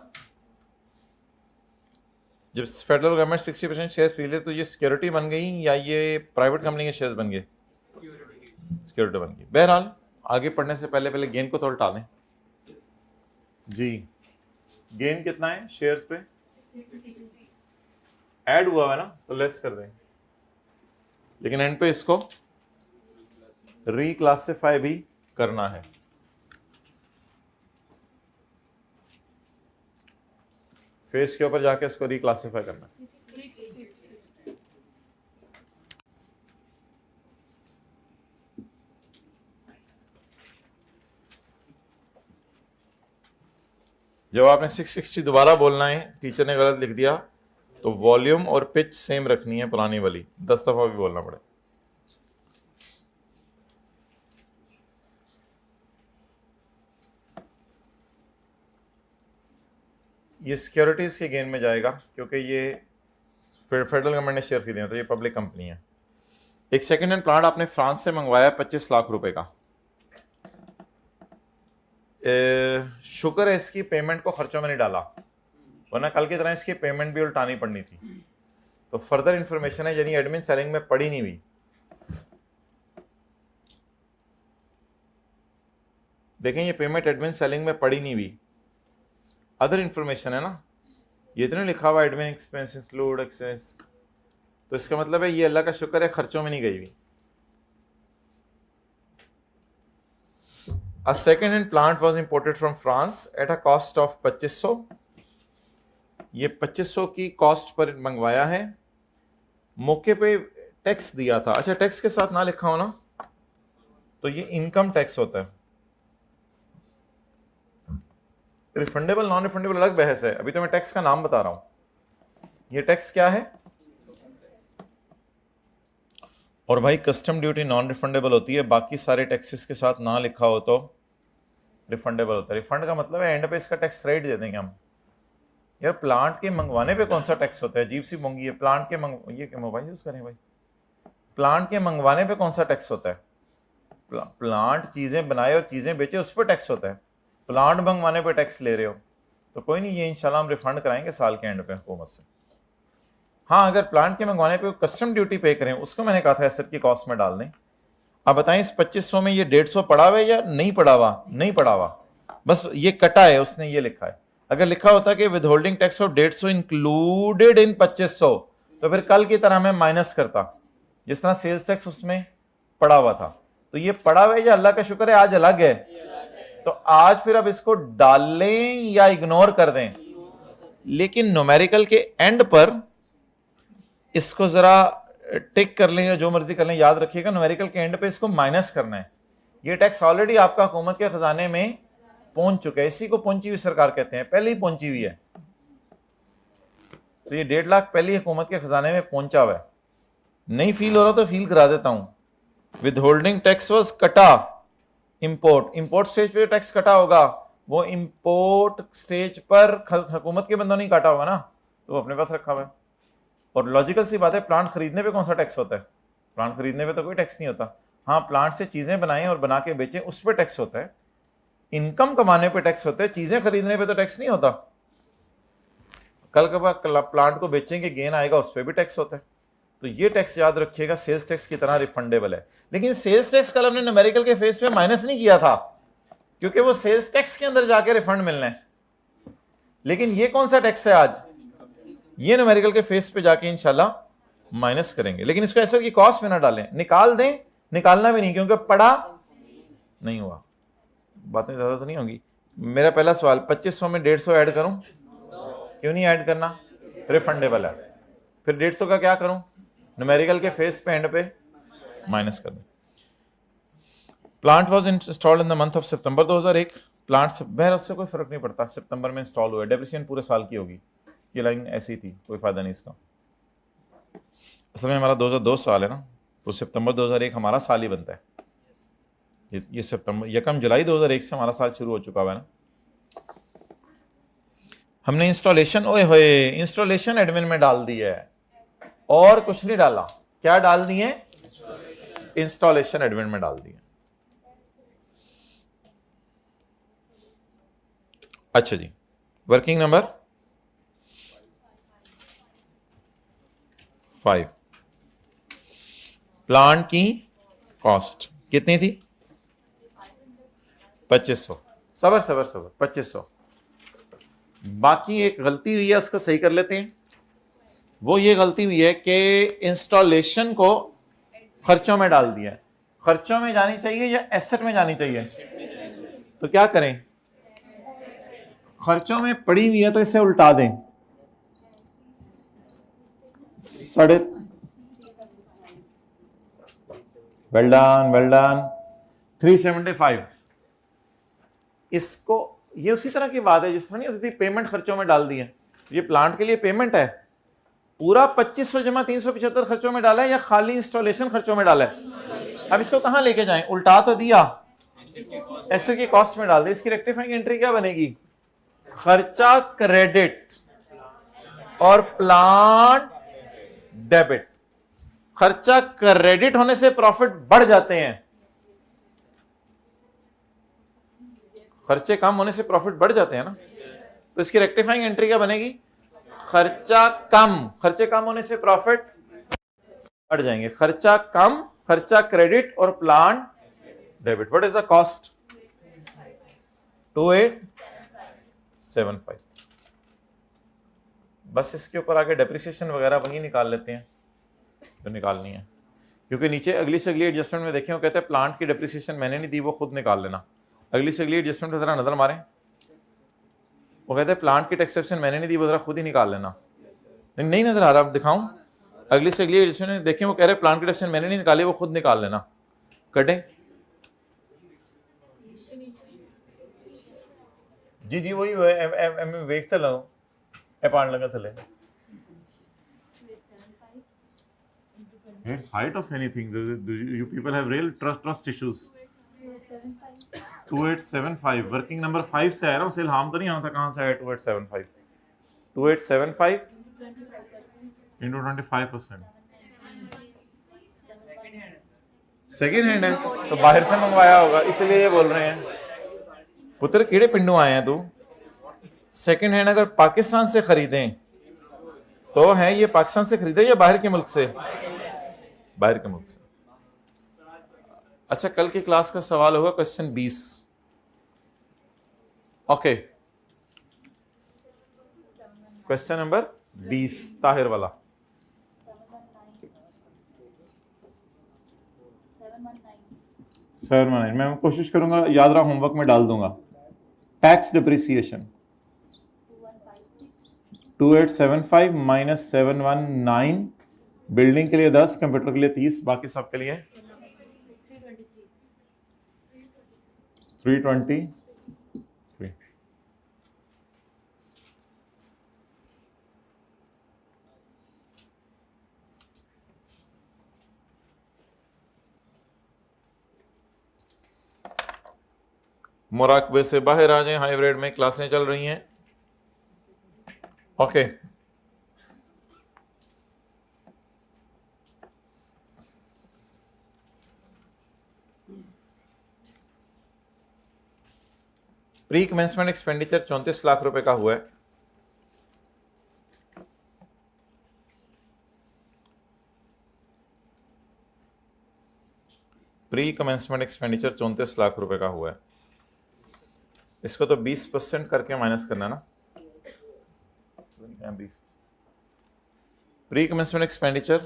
जब फेडरल गवर्नमेंट 60% शेयर खरीद ले तो ये सिक्योरिटी बन गई या ये प्राइवेट कंपनी के शेयर्स बन गए? सिक्योरिटी बन गई। बहरहाल आगे पढ़ने से पहले गेन को थोड़ा टालें जी। गेन कितना है शेयर्स पे? ऐड हुआ है ना, तो लेस कर दें, लेकिन एंड पे इसको रिक्लासिफाई भी करना है। फेस के ऊपर जाके इसको रिक्लासिफाई करना है। जब आपने 660 दोबारा बोलना है, टीचर ने गलत लिख दिया तो वॉल्यूम और पिच सेम रखनी है, पुरानी वाली 10 दफा भी बोलना पड़े। ये सिक्योरिटीज के गेन में जाएगा क्योंकि ये फेडरल गवर्नमेंट ने शेयर खरीदे हैं, तो ये पब्लिक कंपनी है। एक सेकेंड हैंड प्लांट आपने फ्रांस से मंगवाया 25 लाख रुपए का। शुक्र है इसकी पेमेंट को खर्चों में नहीं डाला, वरना कल की तरह इसकी पेमेंट भी उल्टानी पड़नी थी। तो फर्दर इंफॉर्मेशन है, यानी एडमिन सेलिंग में पड़ी नहीं हुई। देखें ये पेमेंट एडमिन सेलिंग में पड़ी नहीं हुई, अदर इंफॉर्मेशन है ना, ये तो नहीं लिखा हुआ एडमिन एक्सपेंस इंक्लूड एक्सपेंस, तो इसका मतलब है ये अल्लाह का शुक्र है खर्चों में नहीं गई हुई। A second hand plant was imported from France at a cost of 2500। ये 2500 की कॉस्ट पर मंगवाया है, मौके पे टैक्स दिया था। अच्छा, टैक्स के साथ ना लिखा हो ना तो ये इनकम टैक्स होता है। रिफंडेबल नॉन रिफंडेबल अलग बहस है, अभी तो मैं टैक्स का नाम बता रहा हूं। ये टैक्स क्या है? और भाई कस्टम ड्यूटी नॉन रिफंडेबल होती है, बाकी सारे टैक्सेस के साथ ना लिखा हो तो रिफंडेबल होता है। रिफंड का मतलब है एंड पे इसका टैक्स रेट दे देंगे हम। यार प्लांट के मंगवाने पे कौन सा टैक्स होता है? अजीब सी मोंगी है। प्लांट के ये क्या मोबाइल यूज करें भाई? प्लांट के मंगवाने पे कौन सा टैक्स होता है? प्लांट चीजें बनाए और चीजें बेचे उस पर टैक्स होता है। प्लांट मंगवाने पे टैक्स ले रहे हो तो कोई नहीं, ये इंशाल्लाह हम रिफंड कराएंगे साल के एंड पे हुकूमत से। हाँ, अगर प्लांट के मंगवाने पे कस्टम ड्यूटी पे करें, उसको मैंने कहा था एसेट की कॉस्ट में डाल दें। अब बताएं इस 2500 में ये 150 पड़ा हुआ है या नहीं पड़ा हुआ? नहीं पड़ा हुआ, बस ये कटा है, उसने ये लिखा है। अगर लिखा होता कि with holding tax of 150 included in 2500, तो फिर कल की तरह मैं माइनस करता, जिस तरह सेल्स टैक्स उसमें पड़ा हुआ था। तो ये पड़ा हुआ है, या अल्लाह का शुक्र है आज अलग है, तो आज फिर अब इसको डाल लें या इग्नोर कर दें। लेकिन न्यूमेरिकल के एंड पर इसको जरा टिक कर लें या जो मर्जी कर लें, याद रखिएगा न्यूमेरिकल के एंड पे इसको माइनस करना है। ये टैक्स ऑलरेडी आपका हुकूमत के खजाने में पहुंच चुका है, इसी को पहुंची हुई सरकार कहते हैं, पहले ही पहुंची हुई है। तो ये 1.5 लाख पहले ही हुकूमत के खजाने में पहुंचा हुआ है। नहीं फील हो रहा तो फील करा देता हूं। विद होल्डिंग टैक्स वाज कटा, इंपोर्ट स्टेज पे टैक्स कटा होगा, वो इंपोर्ट स्टेज पर हुकूमत के बंदों नहीं काटा होगा ना, तो वो अपने पास रखा हुआ है। और लॉजिकल सी बात है, प्लांट खरीदने पे कौन सा टैक्स होता है? प्लांट खरीदने पे तो कोई टैक्स नहीं होता। हाँ, प्लांट से चीजें बनाएं और बना के बेचें, उस पर टैक्स होता है। इनकम कमाने पे टैक्स होता है, चीजें खरीदने पे तो टैक्स नहीं होता। कल के प्लांट को बेचेंगे, गेन आएगा, उस पर भी टैक्स होता है। तो ये टैक्स याद रखिएगा, सेल्स टैक्स की तरह रिफंडेबल है। लेकिन सेल्स टैक्स कल हमने न्यूमेरिकल के फेस पे माइनस नहीं किया था, क्योंकि वो सेल्स टैक्स के अंदर जाके रिफंड मिलना है। लेकिन ये कौन सा टैक्स है आज? ये न्यूमेरिकल के फेस पे जाके इंशाल्लाह माइनस करेंगे। लेकिन इसको ऐसा की कॉस्ट में ना डालें, निकाल दें, निकालना भी नहीं, क्योंकि पड़ा नहीं हुआ। बातें ज्यादा तो नहीं होंगी। मेरा पहला सवाल, 2500 में 150 ऐड करूं? क्यों नहीं ऐड करना? रिफंडेबल है। फिर 150 का क्या करूं? न्यूमेरिकल के फेस पे एंड पे माइनस कर दें। Plant was installed in the month of September 2001। Plant से बहर उससे कोई फर्क नहीं पड़ता, सितंबर में इंस्टॉल हुआ है, डेप्रिसिएशन पूरे साल की होगी। ये लाइन ऐसी थी, कोई फायदा नहीं इसका। असल में हमारा 2002 साल है ना, तो सितंबर 2001 हमारा साल ही बनता है। ये सितंबर 1 जुलाई 2001 से हमारा साल शुरू हो चुका हुआ है ना। हमने इंस्टॉलेशन, ओए होए, इंस्टॉलेशन एडमिन में डाल दी है और कुछ नहीं डाला। क्या डाल दिए? इंस्टॉलेशन एडमिन में डाल दिए। अच्छा जी, वर्किंग नंबर 5, प्लांट की कॉस्ट कितनी थी? 2500। सबर 2500। बाकी एक गलती हुई है, उसको सही कर लेते हैं। वो ये गलती हुई है कि इंस्टॉलेशन को खर्चों में डाल दिया। खर्चों में जानी चाहिए या एसेट में जानी चाहिए? तो क्या करें? खर्चों में पड़ी हुई है तो इसे उल्टा दें, 375। इसको, ये उसी तरह की बात है जिस तरह नहीं होती थी पेमेंट खर्चों में डाल दी है। ये प्लांट के लिए पेमेंट है, पूरा 2500 जमा 375 खर्चों में डाला है या खाली इंस्टॉलेशन खर्चों में डाला है? अब इसको कहां लेके जाएं? उल्टा तो दिया, ऐसे की कॉस्ट में डाल दी। इसकी रेक्टिफाइंग एंट्री क्या बनेगी? खर्चा क्रेडिट और प्लांट डेबिट। खर्चा क्रेडिट होने से प्रॉफिट बढ़ जाते हैं, खर्चे कम होने से प्रॉफिट बढ़ जाते हैं ना। तो इसकी रेक्टिफाइंग एंट्री क्या बनेगी? खर्चा कम, खर्चे कम होने से प्रॉफिट बढ़ जाएंगे। खर्चा कम, खर्चा क्रेडिट और plant debit. What is the cost? 2875। बस इसके ऊपर आगे डेप्रिसिएशन वगैरह वही निकाल लेते हैं जो निकालनी है, क्योंकि नीचे अगली से अगली एडजस्टमेंट में देखें वो कहते हैं प्लांट की डेप्रिसिएशन मैंने नहीं दी, वो खुद निकाल लेना। अगली से अगली एडजस्टमेंट में जरा नजर मारें, वो कहते हैं प्लांट की टैक्सेशन मैंने नहीं दी, वो जरा खुद ही निकाल लेना। नहीं नजर आ रहा, दिखाऊं? अगली से अगली एडजस्टमेंट में देखें वो कह रहे हैं प्लांट की टैक्सेशन मैंने नहीं निकाली, वो खुद निकाल लेना। कटें जी जी वही है, देखते लो पान लगा थले। It's height of anything. You people have real trust issues. 2875 working number 5 से आया उसे इल्हाम तो नहीं आता कहां से आया? 2875 into 25%। सेकेंड हैंड है तो बाहर से मंगवाया होगा, इसलिए ये बोल रहे हैं। पुत्र कीड़े पिंडू आए हैं तू। सेकेंड हैंड अगर पाकिस्तान से खरीदें तो है ये पाकिस्तान से खरीदे या बाहर के मुल्क से? बाहर के मुल्क से। अच्छा, कल की क्लास का सवाल होगा question 20। Okay, question number 20 Tahir वाला। 719 मैं कोशिश करूंगा याद रहा, होमवर्क में डाल दूंगा। टैक्स डिप्रिसिएशन 2875 माइनस 719, बिल्डिंग के लिए 10, कंप्यूटर के लिए 30, बाकी सब के लिए 323। मुराकबे से बाहर आ जाएं, हाइब्रिड में क्लासें चल रही हैं। Okay, pre commencement expenditure 34 lakh रुपए का हुआ है। प्री कमेंसमेंट एक्सपेंडिचर 34 लाख रुपए का हुआ है। इसको तो 20% करके माइनस करना ना। प्री कमेंसमेंट एक्सपेंडिचर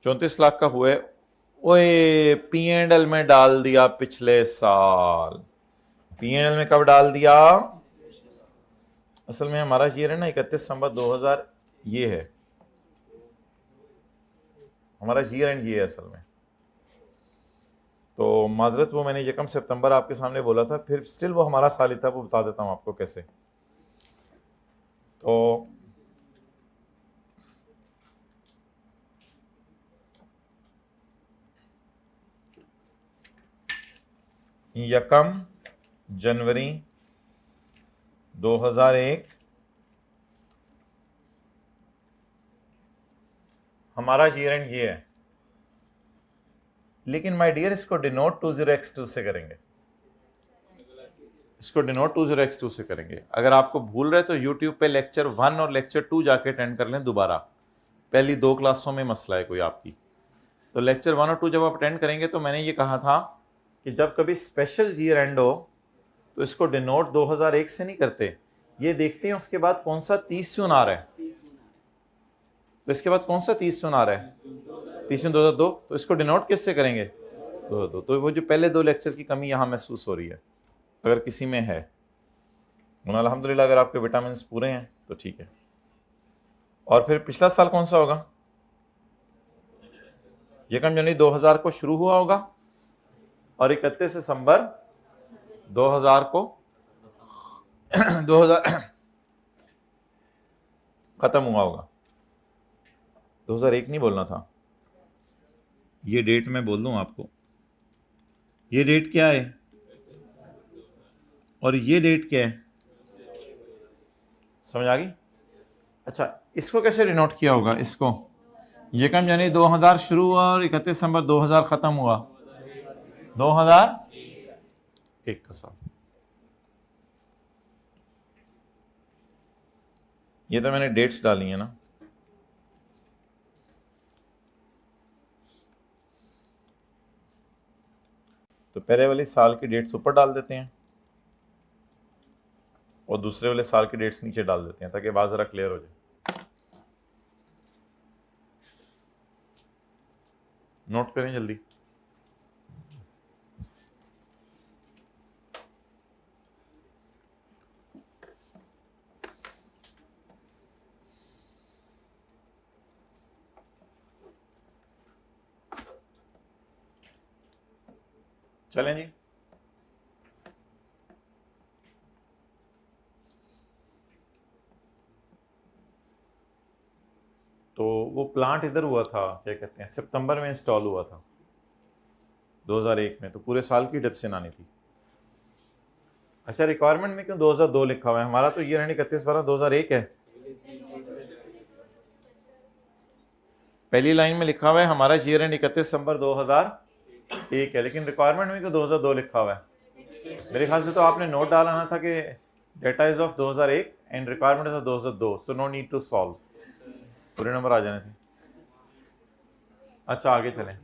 34 लाख का हुआ है। ओए P&L में डाल दिया पिछले साल। P&L में कब डाल दिया? असल में हमारा ईयर है ना 31 दिसंबर 2000, ये है हमारा ईयर एंड, ये है असल में। तो माजरत, वो मैंने 1 सितंबर आपके सामने बोला था, फिर स्टिल वो हमारा साल ही था, वो बता देता हूं आपको कैसे। तो यकम जनवरी 2001 हमारा ईयर एंड ये है। लेकिन माय डियर, इसको डिनोट 20x2 से करेंगे। इसको डिनोट 20x2 से करेंगे। अगर आपको भूल रहे तो YouTube पे लेक्चर 1 और लेक्चर 2 जाके अटेंड कर लें दोबारा। पहली 2 क्लासों में मसला है कोई आपकी, तो लेक्चर 1 और 2 जब आप अटेंड करेंगे तो मैंने ये कहा था कि जब कभी स्पेशल ईयर एंड हो तो इसको डिनोट 2001 से नहीं करते, ये देखते हैं उसके बाद कौन सा 30 आ रहा है। तो इसके बाद कौन सा 30 आ रहा है? 30/2002। तो इसको डिनोट किससे करेंगे? 2002। तो वो जो पहले 2 लेक्चर की कमी यहाँ महसूस हो रही है, अगर किसी में है। अल्हम्दुलिल्लाह अगर आपके विटामिन पूरे हैं तो ठीक है। और फिर पिछला साल कौन सा होगा? 1 जनवरी 2000 को शुरू हुआ होगा और 31 दिसंबर 2000 को 2000 खत्म हुआ होगा। 2001 नहीं बोलना था, ये डेट मैं बोल दूं आपको। ये डेट क्या है और ये डेट क्या है? समझ आ गई? अच्छा, इसको कैसे डिनोट किया होगा? इसको 1 जनवरी 2000 शुरू हुआ और 31 दिसंबर 2000 खत्म हुआ। 2001 का साल। ये तो मैंने डेट्स डाली है ना। तो पहले वाले साल की डेट्स ऊपर डाल देते हैं और दूसरे वाले साल की डेट्स नीचे डाल देते हैं ताकि बात जरा क्लियर हो जाए। नोट करें जल्दी। चलें जी। तो वो प्लांट इधर हुआ था, क्या कहते हैं, सितंबर में इंस्टॉल हुआ था 2001 में, तो पूरे साल की डिप्सन आनी थी। अच्छा, रिक्वायरमेंट में क्यों 2002 लिखा हुआ है? हमारा तो ईयर एंड 31/12/2001 है। पहली लाइन में लिखा हुआ है हमारा ईयर एंड 31 दिसंबर 2001 है, लेकिन रिक्वायरमेंट में क्यों 2002 लिखा हुआ है? मेरे ख्याल से तो आपने नोट डालना था कि data is of 2001 and requirement is of 2002, so no need to solve. पूरे नंबर आ जाने थे। अच्छा आगे चलें।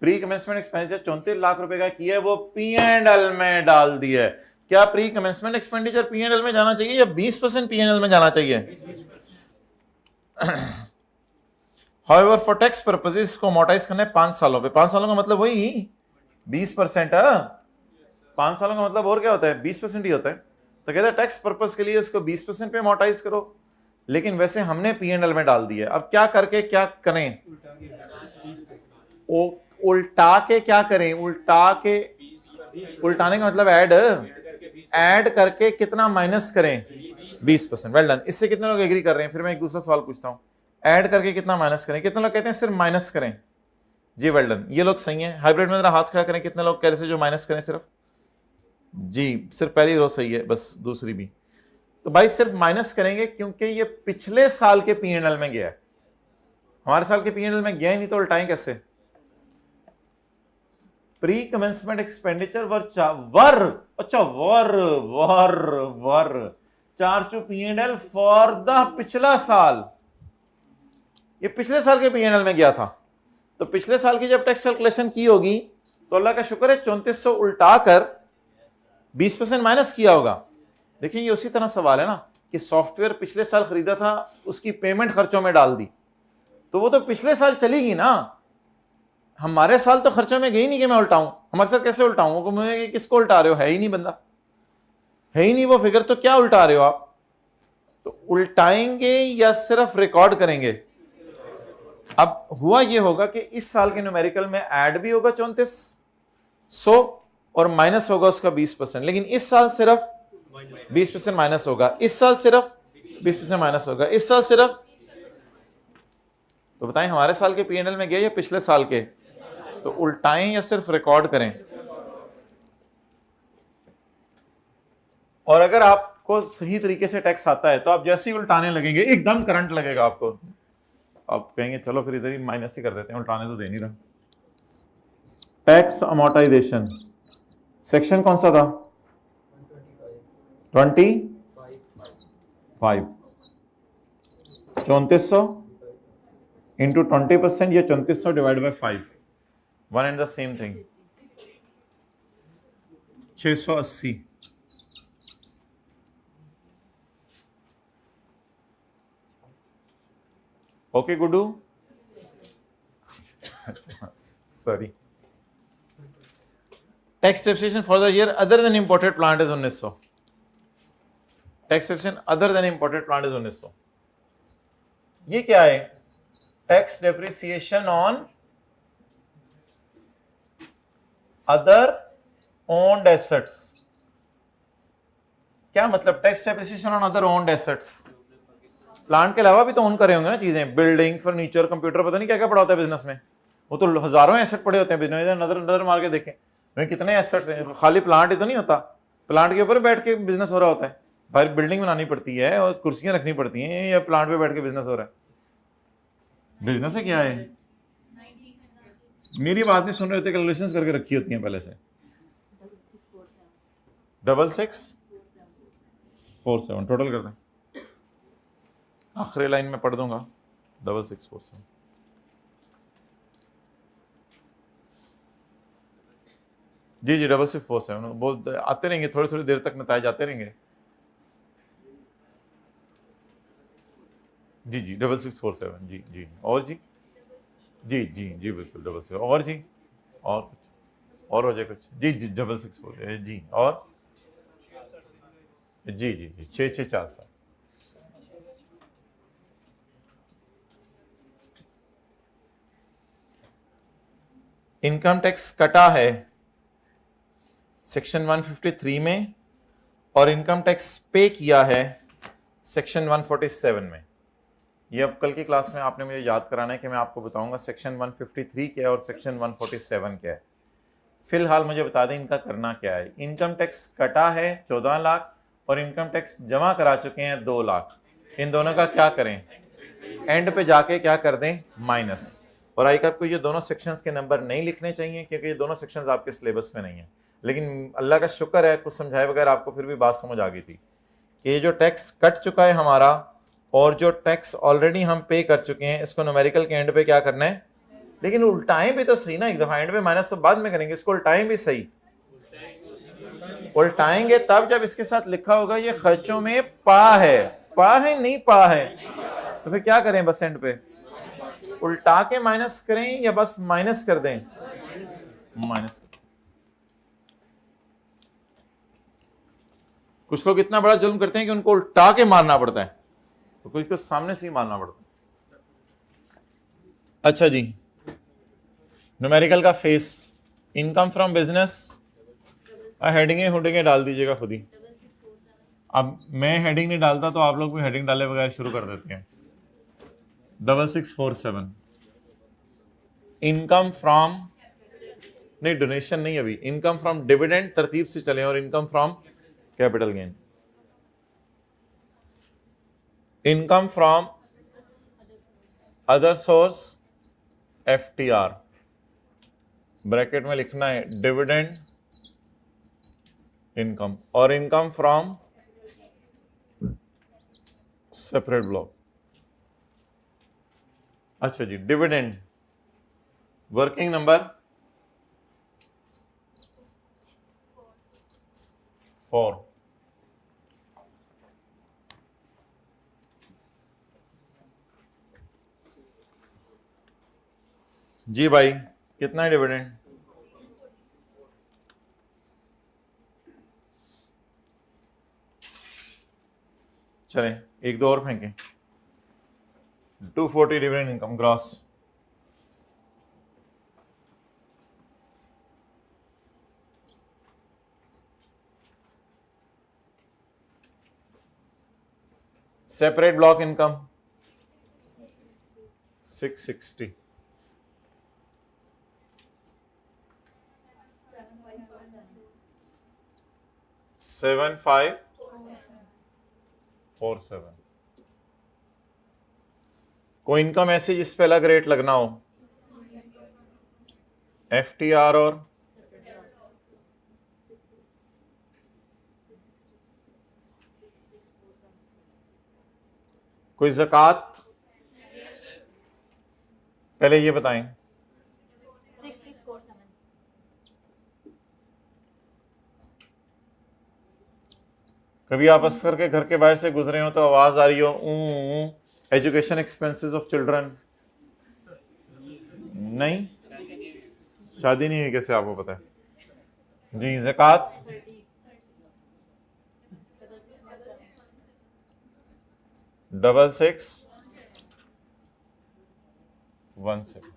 प्री कमेंसमेंट एक्सपेंडिचर 34 लाख रुपए का किया है, वो P&L में डाल दिया है। क्या प्री कमेंसमेंट एक्सपेंडिचर P&L में जाना चाहिए या 20% P&L में जाना चाहिए? However, for tax purposes इसको अमोर्टाइज करना है 5 सालों पे। 5 सालों का मतलब वही 20% है। 5 सालों का मतलब और क्या होता है? 20% ही होता है। तो कहते हैं टैक्स पर्पस के लिए इसको 20% पे अमोर्टाइज करो, लेकिन वैसे हमने P&L में डाल दिया। अब क्या करके क्या करें? उल्टा के क्या करें? उल्टाने का मतलब ऐड करके कितना माइनस करें? 20%। Well done. इससे कितने लोग एग्री कर रहे हैं? फिर मैं एक दूसरा सवाल पूछता हूं, ऐड करके कितना माइनस करें? कितने लोग कहते हैं सिर्फ माइनस करें? जी वेल डन, ये लोग सही है। हाइब्रिड में जरा हाथ खड़ा करें, कितने लोग कह रहे थे जो माइनस करें सिर्फ? जी, सिर्फ पहली रो सही है, बस दूसरी भी। तो भाई सिर्फ माइनस करेंगे क्योंकि ये पिछले साल के P&L में गया है, हमारे साल के P&L में गया ही नहीं, तो उल्टाएं कैसे? Pre commencement expenditure were charge to P&L for the पिछला साल। ये पिछले साल के P&L में गया था, तो पिछले साल की जब टैक्स कैलकुलेशन की होगी तो अल्लाह का शुक्र है 3400 उल्टा कर 20% माइनस किया होगा। देखिए ये उसी तरह सवाल है ना कि सॉफ्टवेयर पिछले साल खरीदा था, उसकी पेमेंट खर्चों में डाल दी, तो वो तो पिछले साल चलेगी ना। हमारे साल तो खर्चों में गई नहीं कि मैं उल्टाऊं। हमारे साथ कैसे उल्टाऊं? मुझे किसको उल्टा रहे हो? है ही नहीं बंदा, है ही नहीं वो फिगर, तो क्या उल्टा रहे हो आप? तो उल्टाएंगे या सिर्फ रिकॉर्ड करेंगे? अब हुआ ये होगा कि इस साल के न्यूमेरिकल में ऐड भी होगा 3400 और माइनस होगा उसका 20%, लेकिन इस साल सिर्फ 20% माइनस होगा, इस साल सिर्फ 20% माइनस होगा, इस साल सिर्फ। तो बताएं हमारे साल के P&L में गया या पिछले साल के? तो उल्टाएं या सिर्फ रिकॉर्ड करें? और अगर आपको सही तरीके से टैक्स आता है तो आप जैसे ही उल्टाने लगेंगे एकदम करंट लगेगा आपको, आप कहेंगे चलो फिर इधर ही माइनस ही कर देते हैं, उल्टाने तो दे नहीं रहा। टैक्स अमोर्टाइजेशन सेक्शन कौन सा था? 25 3400 इंटू 20% या 3400 divide by 5, one and the same thing, 680। Okay Guddu, sorry. Tax taxation for the year other than imported plant is 1900। Tax taxation other than imported plant is 1900। ये क्या है? Tax depreciation on other owned assets. क्या मतलब? Tax depreciation on other owned assets. Plant के अलावा भी तो own करे होंगे ना चीजें, बिल्डिंग, फर्नीचर, कंप्यूटर, पता नहीं क्या क्या पड़ा होता है बिजनेस में। वो तो हजारों एसेट पड़े होते हैं बिजनेस में। नजर मार के देखें भाई कितने एसेट्स हैं। खाली प्लांट ही तो नहीं होता, प्लांट के ऊपर बैठ के बिजनेस हो रहा होता है। भाई बिल्डिंग बनानी पड़ती है और कुर्सियां रखनी पड़ती हैं, या प्लांट पे बैठ के बिजनेस हो रहा है? बिजनेस है क्या है? मेरी बात नहीं सुन रहे होते, कैलकुलेशंस करके रखी होती हैं पहले से। 6647 टोटल कर दें, आखिरी लाइन में पढ़ दूंगा 6647। जी 6647 बहुत आते रहेंगे, थोड़ी थोड़ी देर तक नतायज आते रहेंगे। जी 6647 जी और जी बिल्कुल 66 और जी, और कुछ और हो जाए कुछ? जी 6647 जी, और जी 6647। इनकम टैक्स कटा है सेक्शन 153 में और इनकम टैक्स पे किया है सेक्शन 147 में। ये अब कल की क्लास में आपने मुझे याद कराना है कि मैं आपको बताऊंगा सेक्शन 153 क्या है और सेक्शन 147 क्या है। फिलहाल मुझे बता दें इनका करना क्या है। इनकम टैक्स कटा है 14 लाख और इनकम टैक्स जमा करा चुके हैं 2 लाख। इन दोनों का क्या करें? एंड पे जाके क्या कर दें? माइनस। और आई आपको ये दोनों सेक्शंस के नंबर नहीं लिखने चाहिए क्योंकि ये दोनों सेक्शंस आपके सिलेबस में नहीं है, लेकिन अल्लाह का शुक्र है कुछ समझाए बगैर आपको फिर भी बात समझ आ गई थी कि ये जो टैक्स कट चुका है हमारा और जो टैक्स ऑलरेडी हम पे कर चुके हैं इसको न्यूमेरिकल के एंड पे क्या करना है, लेकिन उल्टाएं भी तो सही ना, एक दफा एंड पे माइनस तो बाद में करेंगे, इसको उल्टाएं भी सही। उल्टाएंगे तब जब इसके साथ लिखा होगा ये खर्चों में पा है नहीं पा है, तो फिर क्या करें, बस एंड पे उल्टा के माइनस करें या बस माइनस कर दें, माइनस। कुछ लोग इतना बड़ा जुल्म करते हैं कि उनको उल्टा के मारना पड़ता है, तो कुछ को सामने से ही मारना पड़ता है। अच्छा जी, न्यूमेरिकल का फेस, इनकम फ्रॉम बिजनेस, हेडिंगे हुडिंगे डाल दीजिएगा खुद ही। अब मैं हेडिंग नहीं डालता तो आप लोग भी हेडिंग डाले बगैर शुरू कर देते हैं। 6647 इनकम फ्रॉम, नहीं डोनेशन नहीं, अभी इनकम फ्रॉम डिविडेंड तरतीब से चलें, और income from capital gain, income from other source FTR, bracket में लिखना है डिविडेंड इनकम, और इनकम फ्रॉम सेपरेट ब्लॉक। अच्छा जी, डिविडेंड वर्किंग नंबर 4, जी भाई कितना है डिविडेंड? चलें एक दो और फेंकें। 240 dividend income gross, separate block income 660, 7547। कोई इनकम ऐसी जिस पे अलग रेट लगना हो, FTR और कोई ज़कात, पहले ये बताएं। 6647 कभी आप असर के घर के बाहर से गुजरे हो तो आवाज आ रही हो एजुकेशन एक्सपेंसेस ऑफ चिल्ड्रन, नहीं शादी नहीं हुई कैसे आपको पता है जी? ज़कात 6617।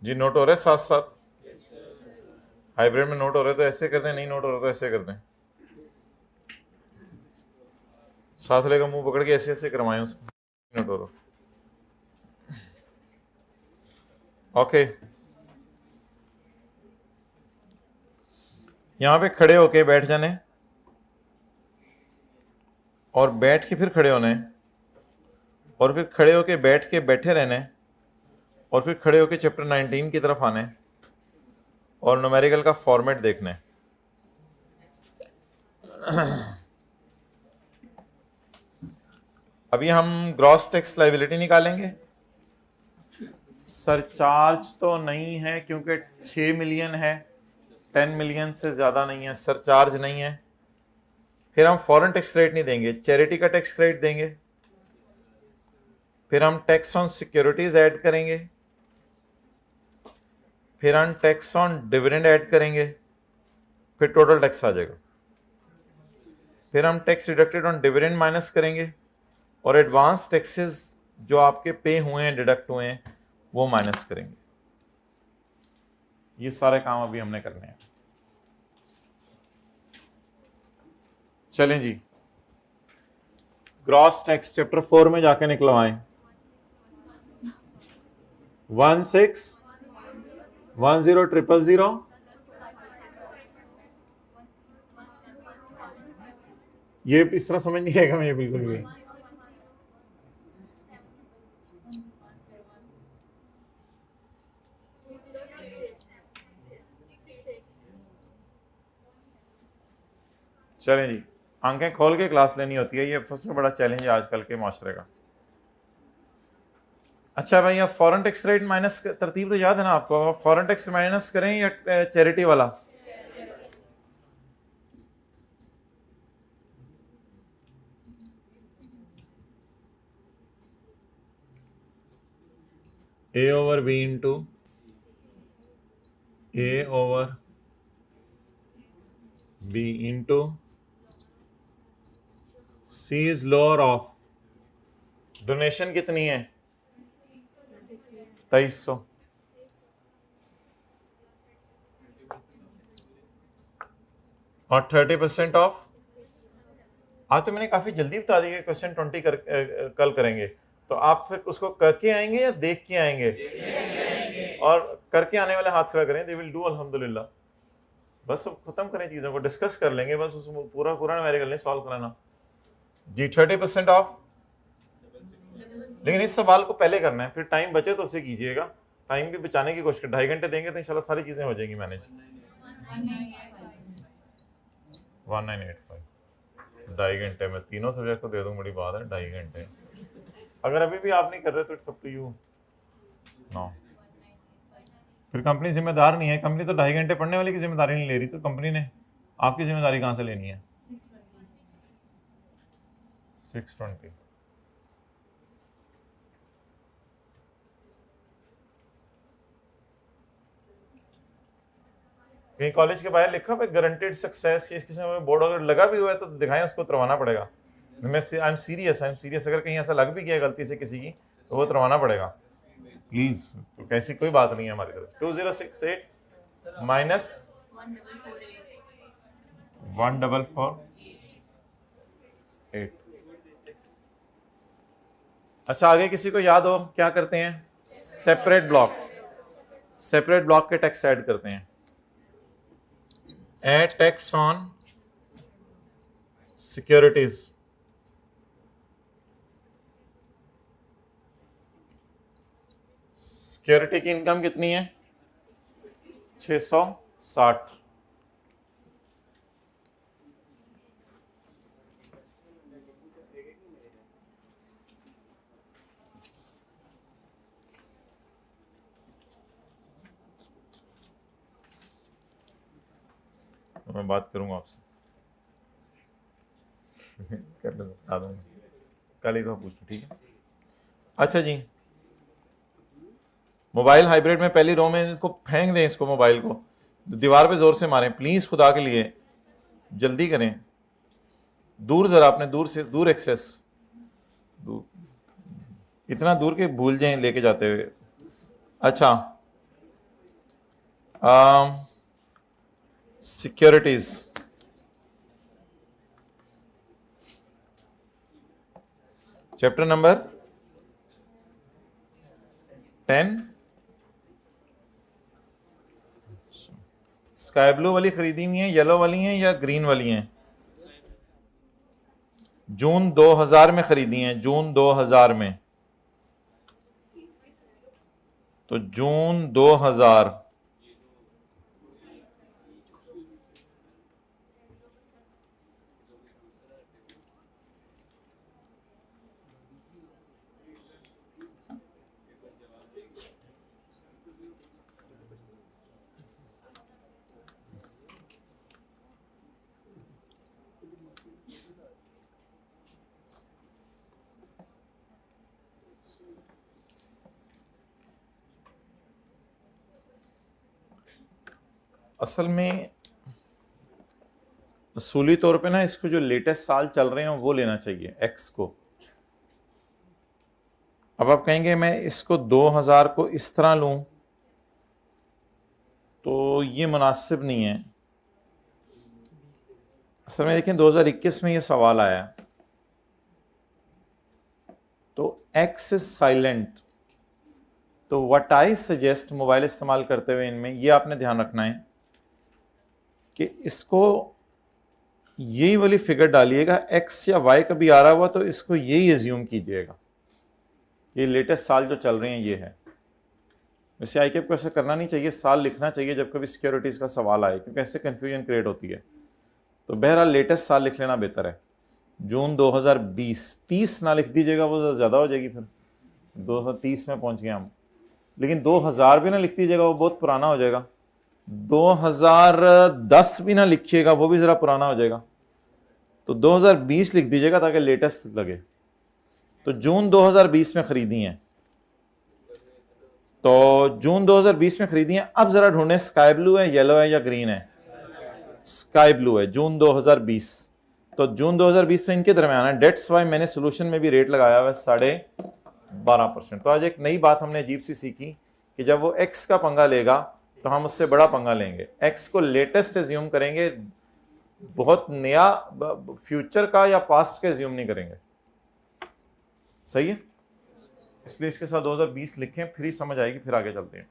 जी नोट हो रहे साथ साथ, हाइब्रिड में नोट हो रहे तो ऐसे कर दें, नहीं नोट हो रहे तो ऐसे कर दें, साथ लेकर मुंह पकड़ के ऐसे ऐसे करवाएं उसको, नोट हो रहा। ओके, यहां पे खड़े होके बैठ जाने, और बैठ के फिर खड़े होने, और फिर खड़े होके बैठ के बैठे रहने, और फिर खड़े होके चैप्टर 19 की तरफ आने, और न्यूमेरिकल का फॉर्मेट देखने। अभी हम ग्रॉस टैक्स लायबिलिटी निकालेंगे। सरचार्ज तो नहीं है क्योंकि 6 मिलियन है, 10 मिलियन से ज़्यादा नहीं है, सरचार्ज नहीं है। फिर हम फॉरेन टैक्स रेट नहीं देंगे, चैरिटी का टैक्स रेट देंगे। फिर हम टैक्स ऑन सिक्योरिटीज ऐड करेंगे, फिर हम टैक्स ऑन डिविडेंड ऐड करेंगे, फिर टोटल टैक्स आ जाएगा। फिर हम tax deducted on dividend minus करेंगे, और एडवांस टैक्सेस जो आपके पे हुए हैं, डिडक्ट हुए हैं, वो माइनस करेंगे। ये सारे काम अभी हमने करने हैं। चलें जी, ग्रॉस टैक्स चैप्टर 4 में जाके निकलवाएं। 16100000, ये इस तरह समझ नहीं आएगा मुझे बिल्कुल भी। चलें जी, आंखें खोल के क्लास लेनी होती है, ये सबसे बड़ा चैलेंज है आजकल के माशरे का। अच्छा भाई, आप फॉरेन टैक्स रेट माइनस तरतीब तो याद है ना आपको? फॉरेन टैक्स माइनस करें या चैरिटी वाला? A over B into A over B into C is lower of, donation कितनी है? 2300। और 30% ऑफ, आज तो मैंने काफी जल्दी बता दिया क्वेश्चन 20 कल करेंगे, तो आप फिर उसको करके आएंगे या देख के आएंगे? और करके आने वाले हाथ खड़ा करें, दे विल डू अल्हम्दुलिल्लाह। बस अब खत्म करें चीजों को, डिस्कस कर लेंगे, बस उस पूरा न्यूमेरिकल नहीं सॉल्व कराना जी। 30% ऑफ, लेकिन इस सवाल को पहले करना है, फिर टाइम बचे तो उसे कीजिएगा, टाइम भी बचाने की कोशिश कर। 2.5 घंटे देंगे तो इंशाल्लाह सारी चीजें हो जाएंगी मैनेज। 1985, 2.5 घंटे में तीनों सब्जेक्ट को दे दूं, बड़ी बात है 2.5 घंटे। अगर अभी भी आप नहीं कर रहे तो it's up to you no, फिर कंपनी जिम्मेदार नहीं है। कंपनी तो 2.5 घंटे पढ़ने वाले की जिम्मेदारी नहीं ले रही, तो कंपनी ने आपकी जिम्मेदारी कहां से लेनी है? 620। कहीं कॉलेज के बाहर लिखा हुआ गारंटेड सक्सेस, किसी में बोर्ड अगर लगा भी हुआ है तो दिखाएं, उसको उतरवाना पड़ेगा। मैं आई एम सीरियस, अगर कहीं ऐसा लग भी गया गलती से किसी की तो वो उतरवाना पड़ेगा प्लीज। तो कैसी कोई बात नहीं है हमारी तरफ। 2068 माइनस 1448। अच्छा, आगे किसी को याद हो क्या करते हैं? सेपरेट ब्लॉक के टैक्स ऐड करते हैं। Add tax on securities. Security की इनकम कितनी है? 660। तो मैं बात करूंगा आपसे कर लो, बता दूंगा कल ही तो पूछ लो, ठीक है? अच्छा जी, मोबाइल हाइब्रिड में पहली रो में इसको फेंक दें, इसको मोबाइल को दीवार पे जोर से मारें प्लीज, खुदा के लिए जल्दी करें। दूर जरा, अपने दूर से दूर एक्सेस, दूर, इतना दूर के भूल जाएं लेके जाते हुए। अच्छा, securities, chapter number 10। Sky blue वाली खरीदी हुई है, येलो वाली हैं या ग्रीन वाली हैं? जून 2000 में खरीदी हैं, जून 2000 में, तो जून 2000। असल में असूली तौर पे ना इसको जो लेटेस्ट साल चल रहे हैं वो लेना चाहिए एक्स को। अब आप कहेंगे मैं इसको 2000 को इस तरह लूं तो ये मुनासिब नहीं है। असल में देखें 2021 में ये सवाल आया, तो एक्स इज साइलेंट, तो व्हाट आई सजेस्ट मोबाइल इस्तेमाल करते हुए इनमें ये आपने ध्यान रखना है कि इसको यही वाली फिगर डालिएगा, एक्स या वाई कभी आ रहा हुआ तो इसको यही एज्यूम कीजिएगा, ये लेटेस्ट साल जो चल रहे हैं ये है। वैसे आई कैप को ऐसा करना नहीं चाहिए, साल लिखना चाहिए जब कभी सिक्योरिटीज का सवाल आए, क्योंकि ऐसे कंफ्यूजन क्रिएट होती है। तो बहरहाल लेटेस्ट साल लिख लेना बेहतर है, जून 2020। 30 ना लिख दीजिएगा, वो ज़्यादा हो जाएगी, फिर 2030 में पहुंच गए हम। लेकिन 2000 भी ना लिख दीजिएगा, वो बहुत पुराना हो जाएगा। 2010 भी ना लिखिएगा, वो भी ज़रा पुराना हो जाएगा। तो 2020 लिख दीजिएगा ताकि लेटेस्ट लगे। तो जून 2020 में खरीदी हैं, तो जून 2020 में खरीदी हैं। अब जरा ढूंढें स्काई ब्लू है, येलो है या ग्रीन है? स्काई ब्लू है, जून 2020। तो जून 2020 तो इनके दरमियान है, डेट्स वाई मैंने सोल्यूशन में भी रेट लगाया हुआ है 12.5%। तो आज एक नई बात हमने अजीब सी सीखी कि जब वो एक्स का पंगा लेगा तो हम उससे बड़ा पंगा लेंगे, एक्स को लेटेस्ट एज्यूम करेंगे, बहुत नया फ्यूचर का या पास्ट का एज्यूम नहीं करेंगे। सही है, इसलिए इसके साथ 2020 लिखें, फिर ही समझ आएगी, फिर आगे चलते हैं।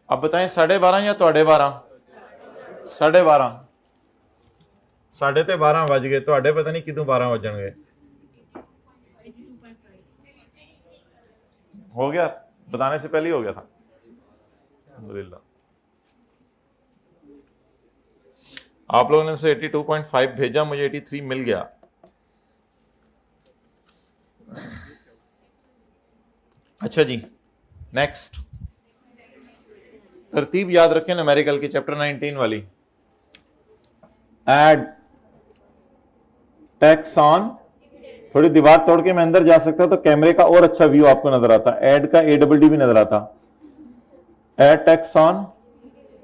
अब बताएं 12.5 या 12.5? 12.5। 12.5 बज गए, पता नहीं कितों 12 बजणगे। हो गया, बताने से पहले ही हो गया था, अल्हम्दुलिल्लाह। आप लोगों ने से 82.5 भेजा, मुझे 83 मिल गया। अच्छा जी, नेक्स्ट तरतीब याद रखें न्यूमेरिकल की, चैप्टर 19 वाली। एड, टैक्स ऑन, थोड़ी दीवार तोड़ के मैं अंदर जा सकता तो कैमरे का और अच्छा व्यू आपको नजर आता, एड का ADD भी नजर आता। Add tax on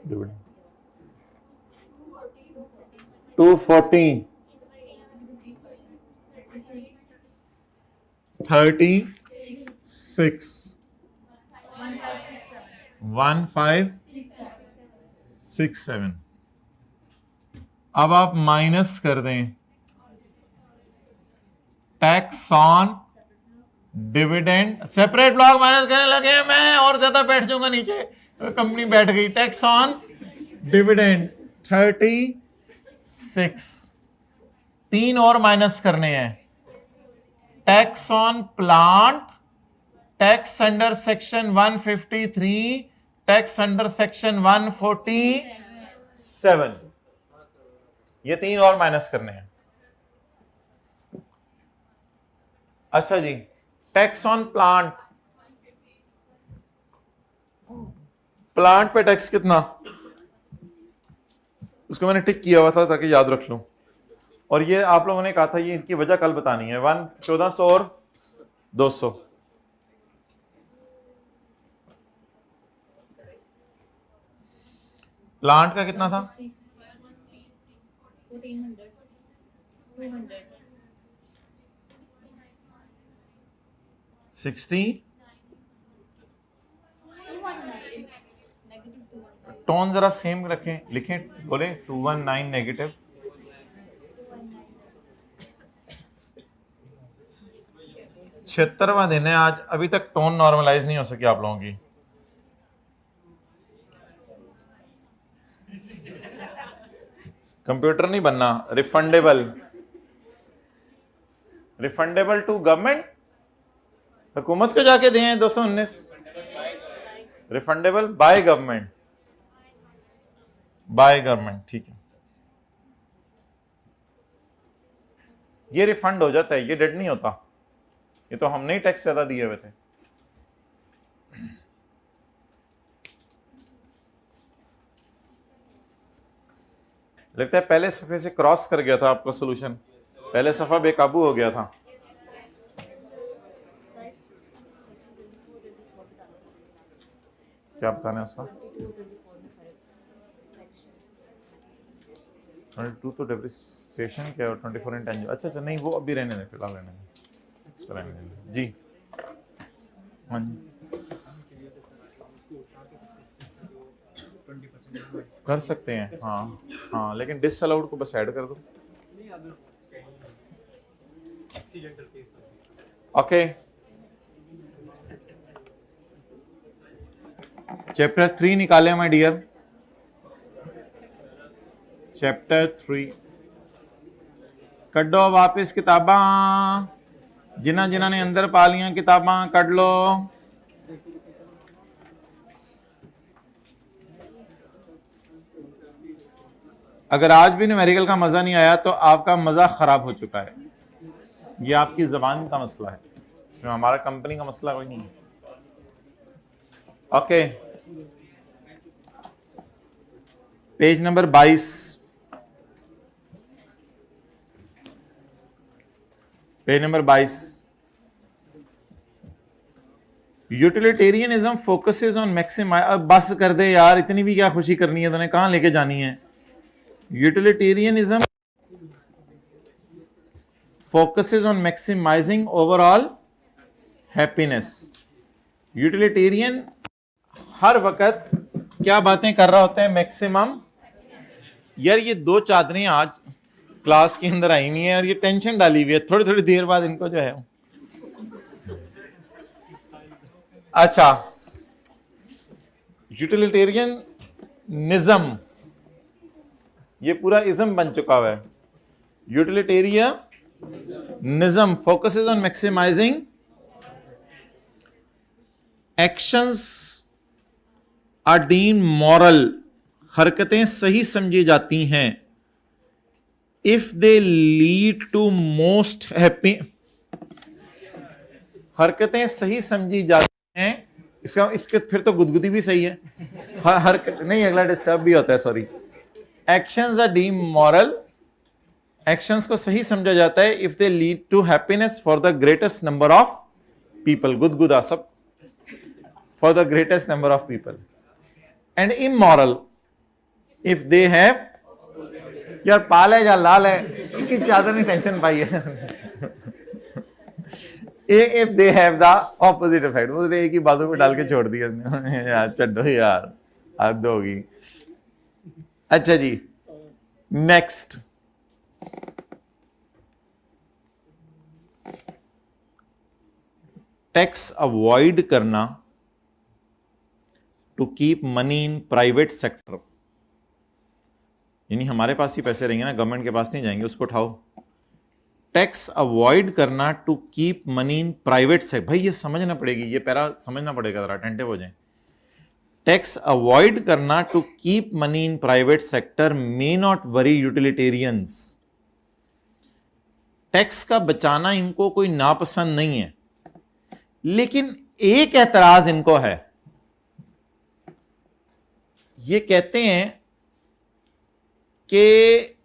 dividend 240 36 1567। अब आप माइनस कर दें tax on dividend, separate block minus करने लगे मैं और ज्यादा बैठ जाऊंगा नीचे, कंपनी बैठ गई। टैक्स ऑन डिविडेंड 36, 3 और माइनस करने हैं। Tax on plant, tax under section 153, tax under section 147, ये 3 और माइनस करने हैं। अच्छा जी, टैक्स ऑन प्लांट, प्लांट पे टैक्स कितना, उसको मैंने टिक किया हुआ था ताकि याद रख लूं। और ये आप लोगों ने कहा था ये इनकी वजह कल बतानी है। 1400 और 200। प्लांट का कितना था? 60। टोन जरा सेम रखें, लिखें, बोले 219 नेगेटिव। छिहत्तरवां दिन है आज, अभी तक टोन नॉर्मलाइज नहीं हो सकी आप लोगों की। कंप्यूटर नहीं बनना, रिफंडेबल, रिफंडेबल टू गवर्नमेंट, हुकूमत को जाके दें 219। Refundable by government, by government, ठीक है, ये रिफंड हो जाता है, ये डेड नहीं होता, ये तो हमने ही टैक्स ज्यादा दिए हुए थे। लगता है पहले सफे से क्रॉस कर गया था आपका सॉल्यूशन, पहले सफा बेकाबू हो गया था। क्या बताना है उसका? 22 तो डेप्रिसिएशन क्या है, 24 इंटेंजिबल। अच्छा नहीं, वो अभी रहने दें, फिलहाल रहने दें जी। हाँ जी, कर सकते हैं, हाँ हाँ, लेकिन डिसअलाउड को बस ऐड कर दो। ओके, चैप्टर 3 निकाले माय डियर। चैप्टर 3 कड्डो वापस किताबां, जिन्हां ने अंदर पा लिया किताबां कड लो। अगर आज भी न्यूमेरिकल का मजा नहीं आया तो आपका मजा खराब हो चुका है। ये आपकी जबान का मसला है, इसमें हमारा कंपनी का मसला कोई नहीं है। Okay, page number 22, page number 22। Utilitarianism focuses on maximise. अब बस कर दे यार, इतनी भी क्या खुशी करनी है तूने, कहां लेके जानी है। Utilitarianism focuses on maximising overall happiness. Utilitarian हर वक्त क्या बातें कर रहा होता है, मैक्सिमम। यार ये दो चादरें आज क्लास के अंदर आई हुई है और ये टेंशन डाली हुई है, थोड़ी थोड़ी देर बाद इनको जो है। अच्छा, यूटिलिटेरियन निज्म ये पूरा इज्म बन चुका हुआ है। Utilitarianism focuses on maximising actions are deemed moral. हरकतें सही समझी जाती हैं if they lead to most happy. हरकतें सही समझी जाती हैं, इसके फिर तो गुदगुदी भी सही है। हरकत नहीं, अगला डिस्टर्ब भी होता है, sorry. Actions are deemed moral, actions को सही समझा जाता है if they lead to happiness for the greatest number of people. गुदगुदा सब, for the greatest number of people. And immoral if they have, यार पाल है या लाल है, इनकी चादर ने टेंशन पाई है। If they have the opposite effect, वो एक ही बातों पे डाल के छोड़ दिया यार, चड्डो यार, हद होगी। अच्छा जी, नेक्स्ट। टैक्स अवॉइड करना to keep money in private sector, यानी हमारे पास ही पैसे रहेंगे ना, गवर्नमेंट के पास नहीं जाएंगे, उसको उठाओ। टैक्स अवॉइड करना to keep money in private sector. भाई ये समझना पड़ेगी, ये पैरा समझना पड़ेगा, जरा अटेंटिव हो जाए। टैक्स अवॉइड करना to keep money in private sector may not worry utilitarians. Tax का बचाना इनको कोई नापसंद नहीं है, लेकिन एक एतराज इनको है। ये कहते हैं कि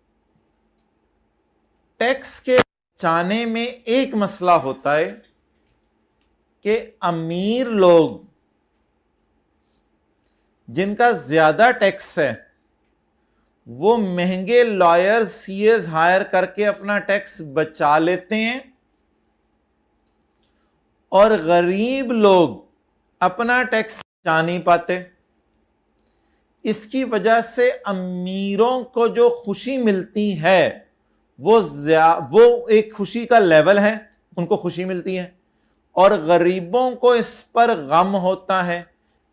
टैक्स के बचाने में एक मसला होता है कि अमीर लोग जिनका ज्यादा टैक्स है वो महंगे लॉयर सीएस हायर करके अपना टैक्स बचा लेते हैं, और गरीब लोग अपना टैक्स बचा नहीं पाते। इसकी वजह से अमीरों को जो खुशी मिलती है वो एक खुशी का लेवल है, उनको खुशी मिलती है, और गरीबों को इस पर गम होता है।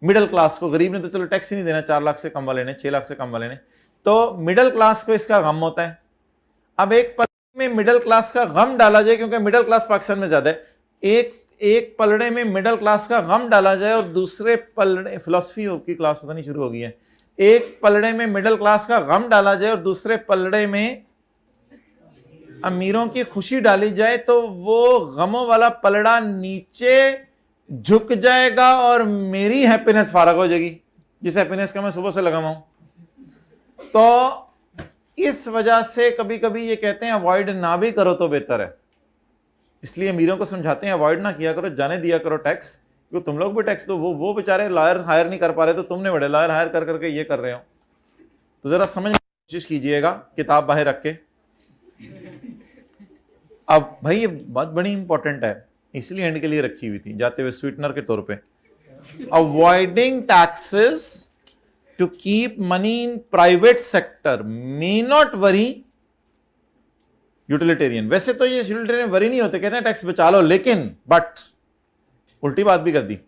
मिडिल क्लास को, गरीब ने तो चलो टैक्स ही नहीं देना, 4 लाख से कम वाले ने, 6 लाख से कम वाले ने, तो मिडिल क्लास को इसका गम होता है। अब एक पलड़े में मिडिल क्लास का गम डाला जाए, क्योंकि मिडिल क्लास पाकिस्तान में ज्यादा है, एक पलड़े में मिडिल क्लास का गम डाला जाए और दूसरे पलड़े, फिलॉसफी की क्लास पता नहीं शुरू हो गई है, एक पलड़े में मिडिल क्लास का गम डाला जाए और दूसरे पलड़े में अमीरों की खुशी डाली जाए, तो वो गमों वाला पलड़ा नीचे झुक जाएगा और मेरी हैप्पीनेस फारग हो जाएगी, जिस हैप्पीनेस का मैं सुबह से लगा हूं। तो इस वजह से कभी कभी ये कहते हैं अवॉइड ना भी करो तो बेहतर है, इसलिए अमीरों को समझाते हैं अवॉइड ना किया करो, जाने दिया करो टैक्स, क्योंकि तुम लोग भी टैक्स दो, वो बेचारे लॉयर हायर नहीं कर पा रहे, तो तुमने बड़े लॉयर हायर कर करके ये कर रहे हो। तो जरा समझने की कोशिश कीजिएगा, किताब बाहर रख के। अब भाई ये बात बड़ी इंपॉर्टेंट है, इसलिए एंड के लिए रखी हुई थी, जाते हुए स्वीटनर के तौर पे। Avoiding taxes to keep money in private sector may not worry utilitarian. वैसे तो ये यूटिलिटेरियन वरी नहीं होते, कहते हैं टैक्स बचा लो, लेकिन बट उल्टी बात भी कर दी।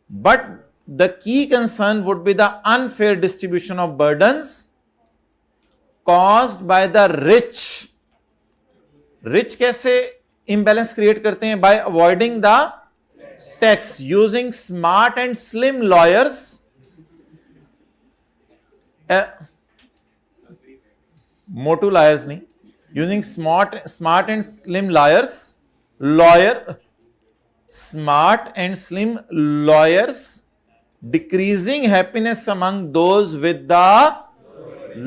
But the key concern would be the unfair distribution of burdens caused by the rich. Rich कैसे imbalance create करते हैं? By avoiding the tax, using smart and slim lawyers. Motu lawyers नहीं, using smart and slim smart and slim lawyers, decreasing happiness among those with the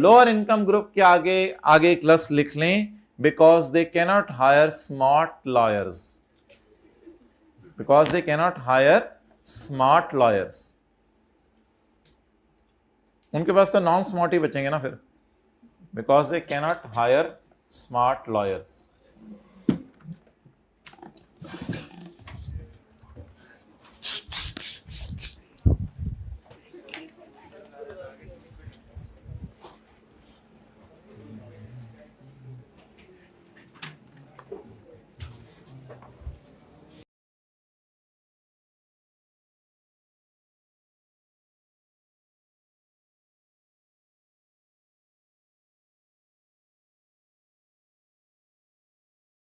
lower income group के आगे एक plus लिख लें, because they cannot hire smart lawyers, because they cannot hire smart lawyers. उनके पास तो non smart ही बचेंगे ना फिर, because they cannot hire smart lawyers.